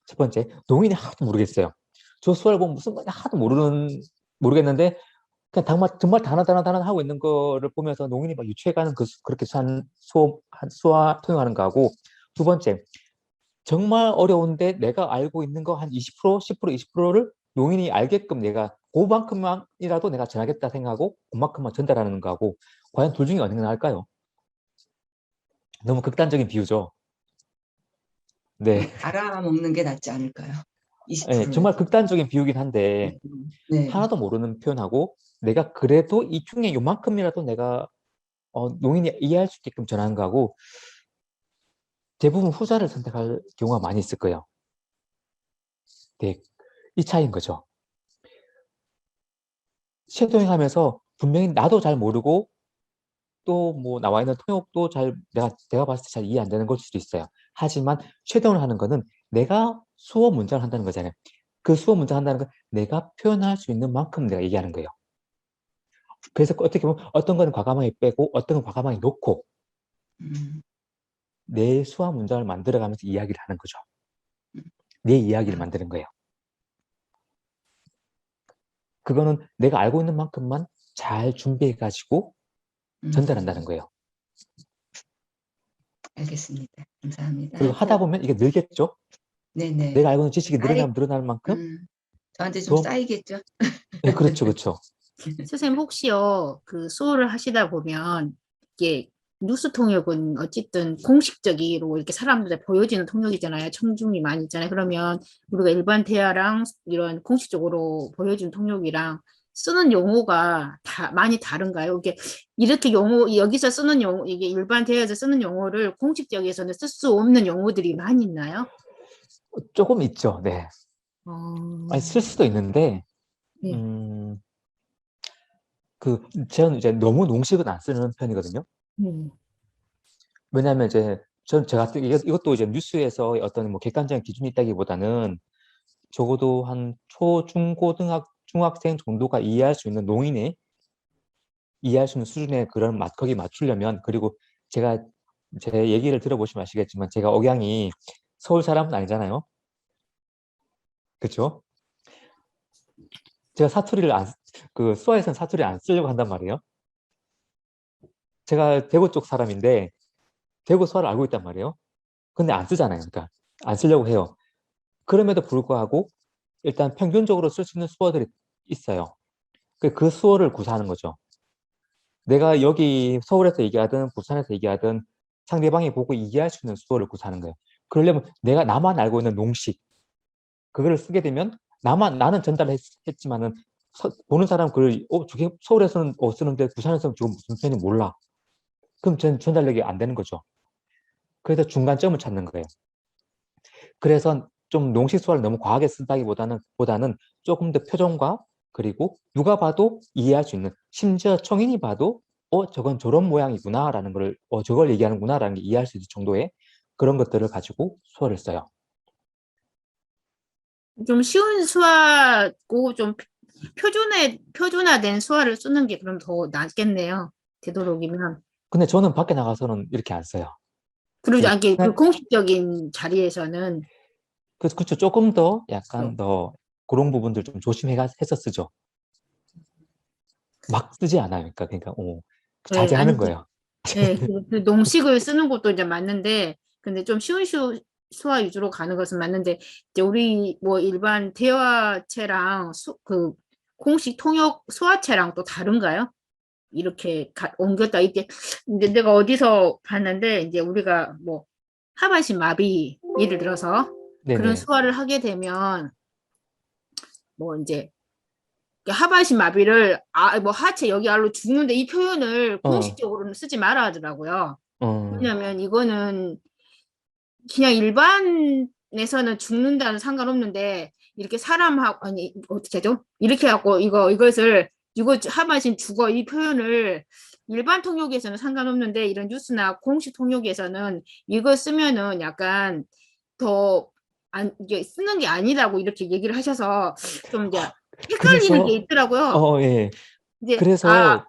첫 번째, 농인이 하나도 모르겠어요. 저 수어를 보면 무슨 말인지 하나도 모르겠는데 그냥 정말 단어 하고 있는 거를 보면서 농인이 막 유추해가는 그렇게 수화 통역하는 거하고 두 번째, 정말 어려운데 내가 알고 있는 거 한 20%, 10%, 20%를 농인이 알게끔 내가 그만큼만이라도 내가 전하겠다 생각하고 그만큼만 전달하는 거하고 과연 둘 중에 어느 게 나을까요? 너무 극단적인 비유죠. 네. 알아먹는 게 낫지 않을까요? 네, 정말 20%라도. 극단적인 비유긴 한데 네. 하나도 모르는 표현하고 내가 그래도 이 중에 요만큼이라도 내가 농인이 이해할 수 있게끔 전하는 거하고 대부분 후자를 선택할 경우가 많이 있을 거예요. 네, 이 차이인 거죠. 쉐도잉 하면서 분명히 나도 잘 모르고 또 뭐 나와 있는 통역도 내가 봤을 때 잘 이해 안 되는 걸 수도 있어요. 하지만 쉐도잉을 하는 거는 내가 수어 문장을 한다는 거잖아요. 그 수어 문장 한다는 건 내가 표현할 수 있는 만큼 내가 얘기하는 거예요. 그래서 어떻게 보면 어떤 건 과감하게 빼고 어떤 건 과감하게 놓고 음, 내 수화 문장을 만들어가면서 이야기를 하는 거죠. 내 이야기를 만드는 거예요. 그거는 내가 알고 있는 만큼만 잘 준비해가지고 전달한다는 거예요. 알겠습니다. 감사합니다. 그리고 하다 보면 이게 늘겠죠? 네네. 내가 알고 있는 지식이 쌓이- 늘어나는 만큼 저한테 좀 더, 쌓이겠죠? 네, 그렇죠, 그렇죠. 선생님 혹시요 그 수어를 하시다 보면 이게 뉴스 통역은 어쨌든 공식적으로 이렇게 사람들에 보여지는 통역이잖아요. 청중이 많이 있잖아요. 그러면 우리가 일반 대화랑 이런 공식적으로 보여준 통역이랑 쓰는 용어가 다 많이 다른가요? 이게 이렇게 여기서 쓰는 용어 이게 일반 대화에서 쓰는 용어를 공식적에서는 쓸 수 없는 용어들이 많이 있나요? 조금 있죠, 네. 아니, 쓸 수도 있는데, 네. 저는 이제 너무 농식은 안 쓰는 편이거든요. 왜냐하면 이것도 이제 뉴스에서 어떤 뭐 객관적인 기준이 있다기보다는 적어도 한 중학생 정도가 이해할 수 있는 농인의 이해할 수 있는 수준의 그런 거기 맞추려면 그리고 제가 제 얘기를 들어보시면 아시겠지만 제가 억양이 서울 사람은 아니잖아요. 그렇죠? 제가 수아에서는 사투리를 안 쓰려고 한단 말이에요. 제가 대구 쪽 사람인데 대구 수아를 알고 있단 말이에요. 근데 안 쓰잖아요. 그러니까 안 쓰려고 해요. 그럼에도 불구하고 일단 평균적으로 쓸 수 있는 수어들이 있어요. 그 수어를 구사하는 거죠. 내가 여기 서울에서 얘기하든 부산에서 얘기하든 상대방이 보고 이해할 수 있는 수어를 구사하는 거예요. 그러려면 나만 알고 있는 농식, 그거를 쓰게 되면 나는 전달했지만은 보는 사람 그걸 저게 서울에서는 쓰는데 부산에서는 저거 무슨 표현이 몰라. 그럼 전달력이 안 되는 거죠. 그래서 중간점을 찾는 거예요. 그래서 좀 농식 수화를 너무 과하게 쓴다기보다는 조금 더 표정과 그리고 누가 봐도 이해할 수 있는, 심지어 청인이 봐도 저건 저런 모양이구나라는 걸 저걸 얘기하는구나라는 게 이해할 수 있을 정도의 그런 것들을 가지고 수어를 써요. 좀 쉬운 수화고 좀 표준화된 수화를 쓰는 게 그럼 더 낫겠네요. 되도록이면. 근데 저는 밖에 나가서는 이렇게 안 써요. 그러지 않게 그 그냥- 공식적인 자리에서는 그렇죠. 조금 더 약간 더 그런 부분들 좀 조심해서 쓰죠. 막 쓰지 않아요. 그러니까 자제하는 아니, 거예요. 네, 그 농식을 쓰는 것도 이제 맞는데, 근데 좀 쉬운 수화 위주로 가는 것은 맞는데, 이제 우리 뭐 일반 대화체랑 그 공식 통역 수화체랑 또 다른가요? 이렇게 옮겼다 이게 근데 내가 어디서 봤는데 이제 우리가 뭐 하반신 마비 예를 들어서 그런 네네. 수화를 하게 되면 뭐 이제 하반신 마비를 뭐 하체 여기 알로 죽는데 이 표현을 공식적으로는 쓰지 말아 하더라고요. 왜냐면 이거는 그냥 일반에서는 죽는다는 상관없는데 이렇게 사람하고 아니 어떻게 하죠? 이렇게 하고 이것을 이거 하반신 죽어 이 표현을 일반 통역에서는 상관없는데 이런 뉴스나 공식 통역에서는 이거 쓰면은 약간 더 이게 쓰는 게 아니라고 이렇게 얘기를 하셔서 좀 이제 헷갈리는 게 그래서 있더라고요. 예. 이제 그래서 네.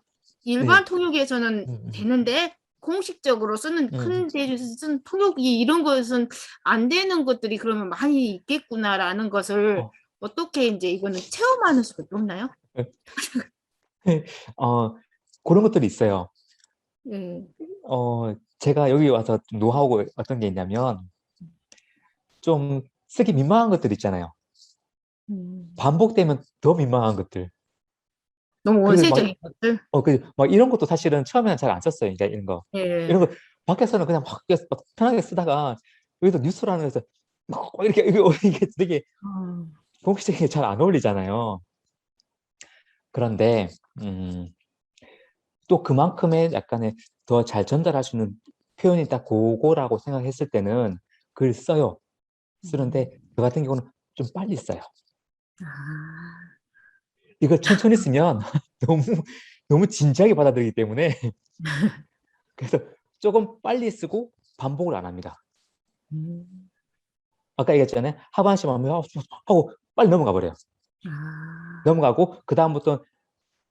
일반 통역에서는 되는데 공식적으로 쓰는 큰 대회에서 쓰는 통역이 이런 것은 안 되는 것들이 그러면 많이 있겠구나라는 것을 어떻게 이제 이거는 체험하는 수가 없나요? 그런 것들이 있어요. 예. 제가 여기 와서 좀 노하우가 어떤 게 있냐면 좀 쓰기 민망한 것들 있잖아요. 반복되면 더 민망한 것들. 너무 그래서 원색적인 것들. 막 이런 것도 사실은 처음에는 잘 안 썼어요. 이제 이런 거. 예. 이런 거 밖에서는 그냥 막 편하게 쓰다가 여기서 뉴스라는 데서 막 이게 되게 공식적인 게 잘 안 어울리잖아요. 그런데 또 그만큼의 약간의 더 잘 전달할 수 있는 표현이 딱 그거라고 생각했을 때는 글 써요. 쓰는데 저 같은 경우는 좀 빨리 써요. 이걸 천천히 쓰면 너무 진지하게 받아들이기 때문에 그래서 조금 빨리 쓰고 반복을 안 합니다. 아까 얘기했잖아요. 하반신 하고 빨리 넘어가 버려요. 넘어가고 그 다음부터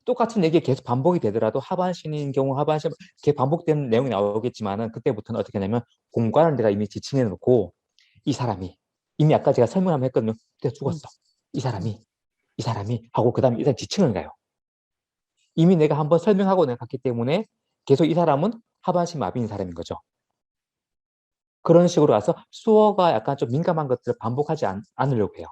똑같은 얘기 계속 반복이 되더라도 하반신인 경우 하반신 계속 반복되는 내용이 나오겠지만은 그때부터는 어떻게 하냐면 공간을 내가 이미 지칭해 놓고 이 사람이 이미 아까 제가 설명을 한번 했거든요. 그때 죽었어. 이 사람이 하고 그 다음에 이 사람 지칭을 가요. 이미 내가 한번 설명하고 내가 갔기 때문에 계속 이 사람은 하반신 마비인 사람인 거죠. 그런 식으로 가서 수어가 약간 좀 민감한 것들을 반복하지 않으려고 해요.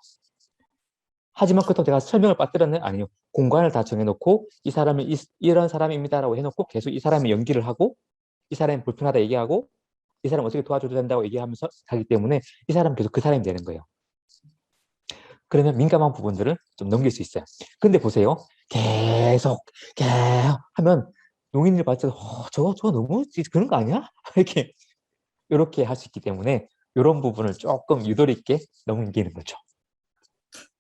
하지만 그렇다고 제가 설명을 빠뜨렸네? 아니요. 공간을 다 정해놓고 이 사람이 이런 사람입니다라고 해놓고 계속 이 사람이 연기를 하고 이 사람이 불편하다 얘기하고 이 사람 어떻게 도와줘도 된다고 얘기하면서 가기 때문에 이 사람은 계속 그 사람이 되는 거예요. 그러면 민감한 부분들을 좀 넘길 수 있어요. 근데 보세요. 계속 하면 농인을 봤을 때 저거 너무 그런 거 아니야? 이렇게 할 수 있기 때문에 이런 부분을 조금 유도리 있게 넘기는 거죠.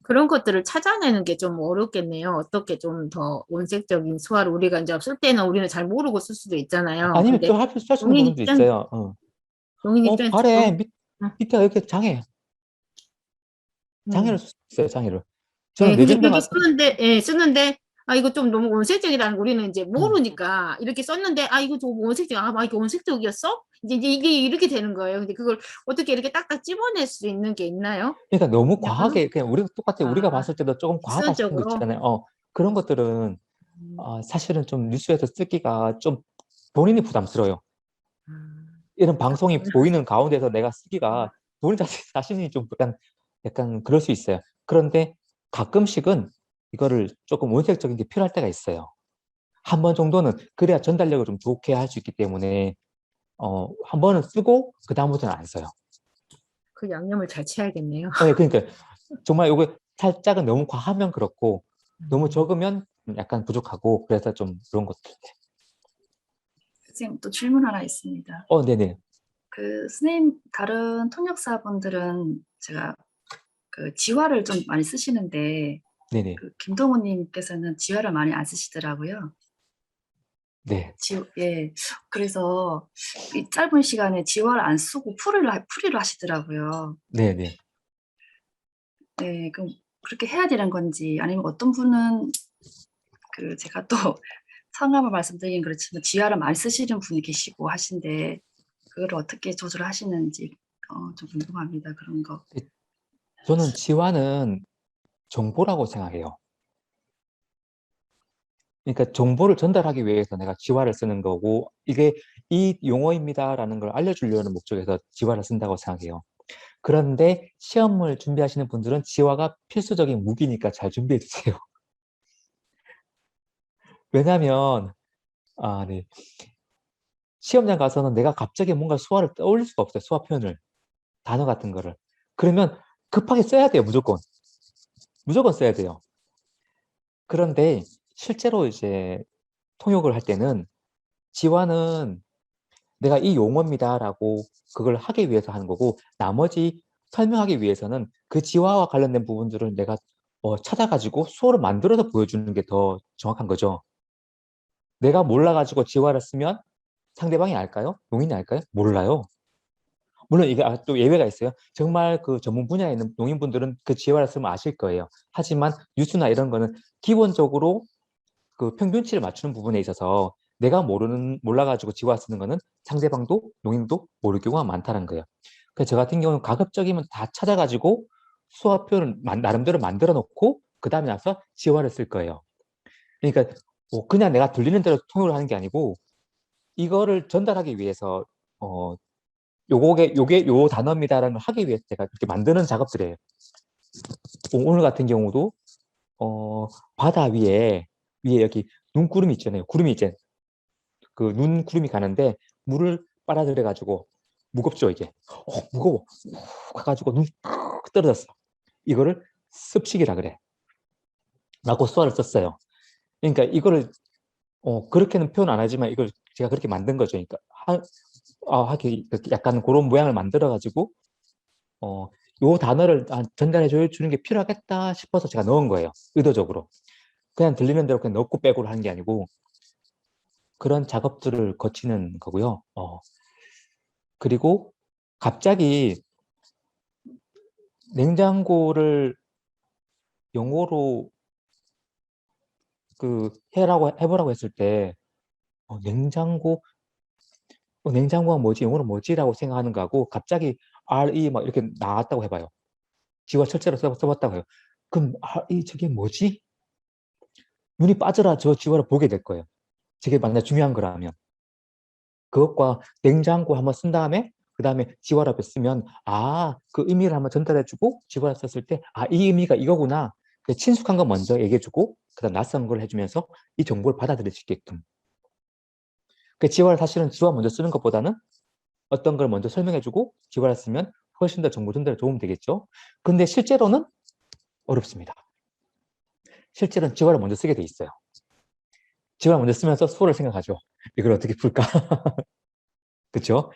그런 것들을 찾아내는 게 좀 어렵겠네요. 어떻게 좀 더 원색적인 수화를 우리가 이제 쓸 때는 우리는 잘 모르고 쓸 수도 있잖아요. 아니면 근데 또 할 수 있는 부분도 있어요. 용인 입장에서 발에 밑에가 이렇게 장애를 쓸 수 있어요. 장애를. 저는 네, 근데 뇌전자가 그렇게 쓰는데 이거 좀 너무 원색적이라는 거 우리는 이제 모르니까 이렇게 썼는데 이거 좀 원색적 이게 원색적이었어? 이제 이게 이렇게 되는 거예요. 근데 그걸 어떻게 이렇게 딱딱 집어낼 수 있는 게 있나요? 그러니까 너무 그냥 과하게 그냥 우리가 똑같아요. 우리가 아, 봤을 때도 조금 과하다 싶은 거 수선적으로. 있잖아요. 그런 것들은 사실은 좀 뉴스에서 쓰기가 좀 본인이 부담스러워요. 이런 방송이 보이는 가운데서 내가 쓰기가 본인 자신이 좀 약간 그럴 수 있어요. 그런데 가끔씩은 이거를 조금 원색적인 게 필요할 때가 있어요. 한 번 정도는 그래야 전달력을 좀 좋게 할 수 있기 때문에 한 번은 쓰고 그 다음부터는 안 써요. 그 양념을 잘 채야겠네요. 네, 그러니까 정말 요거 살짝은 너무 과하면 그렇고 너무 적으면 약간 부족하고 그래서 좀 그런 것들. 선생님 또 질문 하나 있습니다. 네네. 그 선생님 다른 통역사분들은 제가 그 지화를 좀 많이 쓰시는데 네네. 그 김동우님께서는 지화를 많이 안 쓰시더라고요. 네. 예. 그래서 이 짧은 시간에 지화를 안 쓰고 풀이를 하시더라고요. 네네. 네, 그럼 그렇게 해야 되는 건지 아니면 어떤 분은 그 제가 또 성함을 말씀드리긴 그렇지만 지화를 많이 쓰시는 분이 계시고 하신데 그걸 어떻게 조절하시는지 좀 궁금합니다. 그런 거. 저는 지화는 정보라고 생각해요. 그러니까 정보를 전달하기 위해서 내가 지화를 쓰는 거고 이게 이 용어입니다라는 걸 알려주려는 목적에서 지화를 쓴다고 생각해요. 그런데 시험을 준비하시는 분들은 지화가 필수적인 무기니까 잘 준비해 주세요. 왜냐하면 네. 시험장 가서는 내가 갑자기 뭔가 수화를 떠올릴 수가 없어요. 수화 표현을. 단어 같은 거를. 그러면 급하게 써야 돼요. 무조건. 무조건 써야 돼요. 그런데 실제로 이제 통역을 할 때는 지화는 내가 이 용어입니다라고 그걸 하기 위해서 하는 거고 나머지 설명하기 위해서는 그 지화와 관련된 부분들을 내가 찾아가지고 수어를 만들어서 보여주는 게 더 정확한 거죠. 내가 몰라가지고 지화를 쓰면 상대방이 알까요? 용인이 알까요? 몰라요. 물론 이게 또 예외가 있어요. 정말 그 전문 분야에 있는 농인분들은 그 지화를 쓰면 아실 거예요. 하지만 뉴스나 이런 거는 기본적으로 그 평균치를 맞추는 부분에 있어서 내가 몰라가지고 지화 쓰는 거는 상대방도 농인도 모를 경우가 많다는 거예요. 그래서 저 같은 경우는 가급적이면 다 찾아가지고 수화 표현을 나름대로 만들어 놓고 그 다음에 나서 지화를 쓸 거예요. 그러니까 그냥 내가 들리는 대로 통역을 하는 게 아니고 이거를 전달하기 위해서 요게 요 단어입니다라는 걸 하기 위해서 제가 이렇게 만드는 작업들이에요. 오늘 같은 경우도 바다 위에 여기 눈구름이 있잖아요. 구름이 이제 그 눈구름이 가는데 물을 빨아들여 가지고 무겁죠 이게. 무거워. 가가지고 눈 떨어졌어. 이거를 습식이라 그래. 라고 수화를 썼어요. 그러니까 이거를 그렇게는 표현 안 하지만 이걸 제가 그렇게 만든 거죠. 그러니까 약간 그런 모양을 만들어 가지고 요 단어를 전달해 주는 게 필요하겠다 싶어서 제가 넣은 거예요. 의도적으로. 그냥 들리는 대로 그냥 넣고 빼고를 하는 게 아니고 그런 작업들을 거치는 거고요. 그리고 갑자기 냉장고를 영어로 해보라고 했을 때 냉장고가 뭐지? 영어로 뭐지라고 생각하는 거하고 갑자기 RE 막 이렇게 나왔다고 해봐요. 지화 철자로 써봤다고 해요. 그럼 RE 저게 뭐지? 눈이 빠져라 저 지화를 보게 될 거예요. 저게 만약 중요한 거라면. 그것과 냉장고 한번 쓴 다음에 그 다음에 지화랍에 쓰면 그 의미를 한번 전달해주고 지화랍 썼을 때 이 의미가 이거구나. 친숙한 거 먼저 얘기해주고 그 다음 낯선 걸 해주면서 이 정보를 받아들일 수 있게끔. 지화를 사실은 지화 먼저 쓰는 것보다는 어떤 걸 먼저 설명해주고 지화를 쓰면 훨씬 더 정보 전달에 도움 되겠죠. 근데 실제로는 어렵습니다. 실제로는 지화를 먼저 쓰게 돼 있어요. 지화를 먼저 쓰면서 수어를 생각하죠. 이걸 어떻게 풀까? 그렇죠?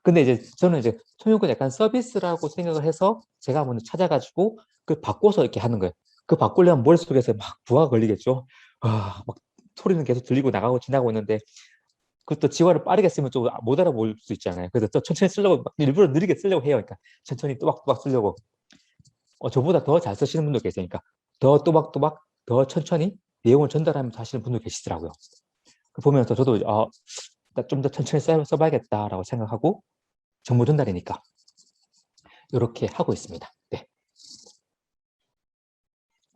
근데 이제 저는 이제 통역은 약간 서비스라고 생각을 해서 제가 먼저 찾아가지고 그 바꿔서 이렇게 하는 거예요. 그 바꾸려면 머릿속에서 막 부하가 걸리겠죠. 막 소리는 계속 들리고 나가고 지나고 있는데 그것도 지화를 빠르게 쓰면 좀 못 알아볼 수 있잖아요. 그래서 또 천천히 쓰려고 일부러 느리게 쓰려고 해요. 그러니까 천천히 또박또박 쓰려고. 저보다 더 잘 쓰시는 분도 계시니까 더 또박또박 더 천천히 내용을 전달하면서 하시는 분도 계시더라고요. 보면서 저도 좀 더 천천히 써봐야겠다라고 생각하고 정보 전달이니까 이렇게 하고 있습니다. 네.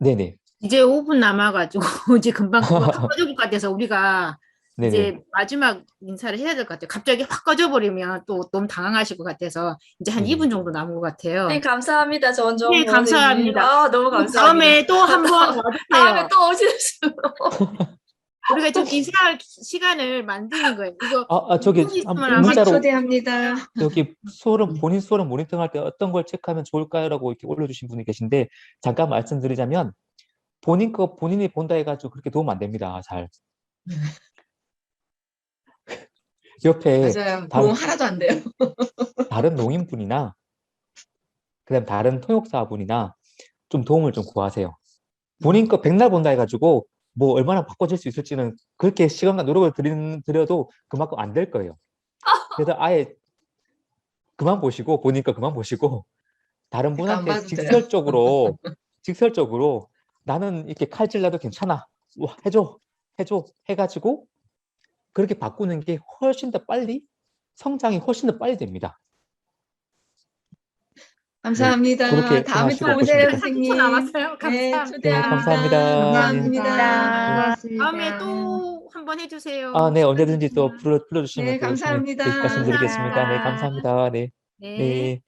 네네. 이제 5분 남아가지고 이제 금방 확 꺼져볼 것 같아서 우리가 네네. 이제 마지막 인사를 해야 될 것 같아요. 갑자기 확 꺼져버리면 또 너무 당황하실 것 같아서 이제 한 네네. 2분 정도 남은 것 같아요. 네, 감사합니다. 좋은 정보. 네, 감사합니다. 선생님. 너무 감사합니다. 다음에 또 한번 와주세요. 다음에 또 오실 수. 우리가 좀 인사할 시간을 만드는 거예요. 이거 저기 분 있으면 한 아마 문자로 초대합니다. 여기 본인 수어를 모니터할 때 어떤 걸 체크하면 좋을까요?라고 이렇게 올려주신 분이 계신데 잠깐 말씀드리자면 본인 거 본인이 본다 해가지고 그렇게 도움 안 됩니다. 잘. 옆에 맞아요. 다른, 도움 하나도 안 돼요. 다른 농인분이나 그다음 다른 통역사분이나 좀 도움을 좀 구하세요. 본인 거 백날 본다 해가지고 뭐 얼마나 바꿔질 수 있을지는 그렇게 시간과 노력을 들여도 그만큼 안 될 거예요. 그래서 아예 그만 보시고 본인 거 그만 보시고 다른 제가 안 분한테 봐도 돼요. 직설적으로 나는 이렇게 칼질나도 괜찮아. 와, 해줘 해가지고 그렇게 바꾸는 게 훨씬 더 빨리 성장이 훨씬 더 빨리 됩니다. 감사합니다. 그렇게 다음에 또 생각하시고 오세요, 보시면 한 30초 선생님. 남았어요. 네, 감사합니다. 초대합니다. 감사합니다. 감사합니다. 다음에 또 한번 해주세요. 네, 언제든지 또 수고하셨습니다. 불러주시면 네, 또 열심히 감사합니다. 말씀드리겠습니다. 네, 감사합니다. 네. 네. 네.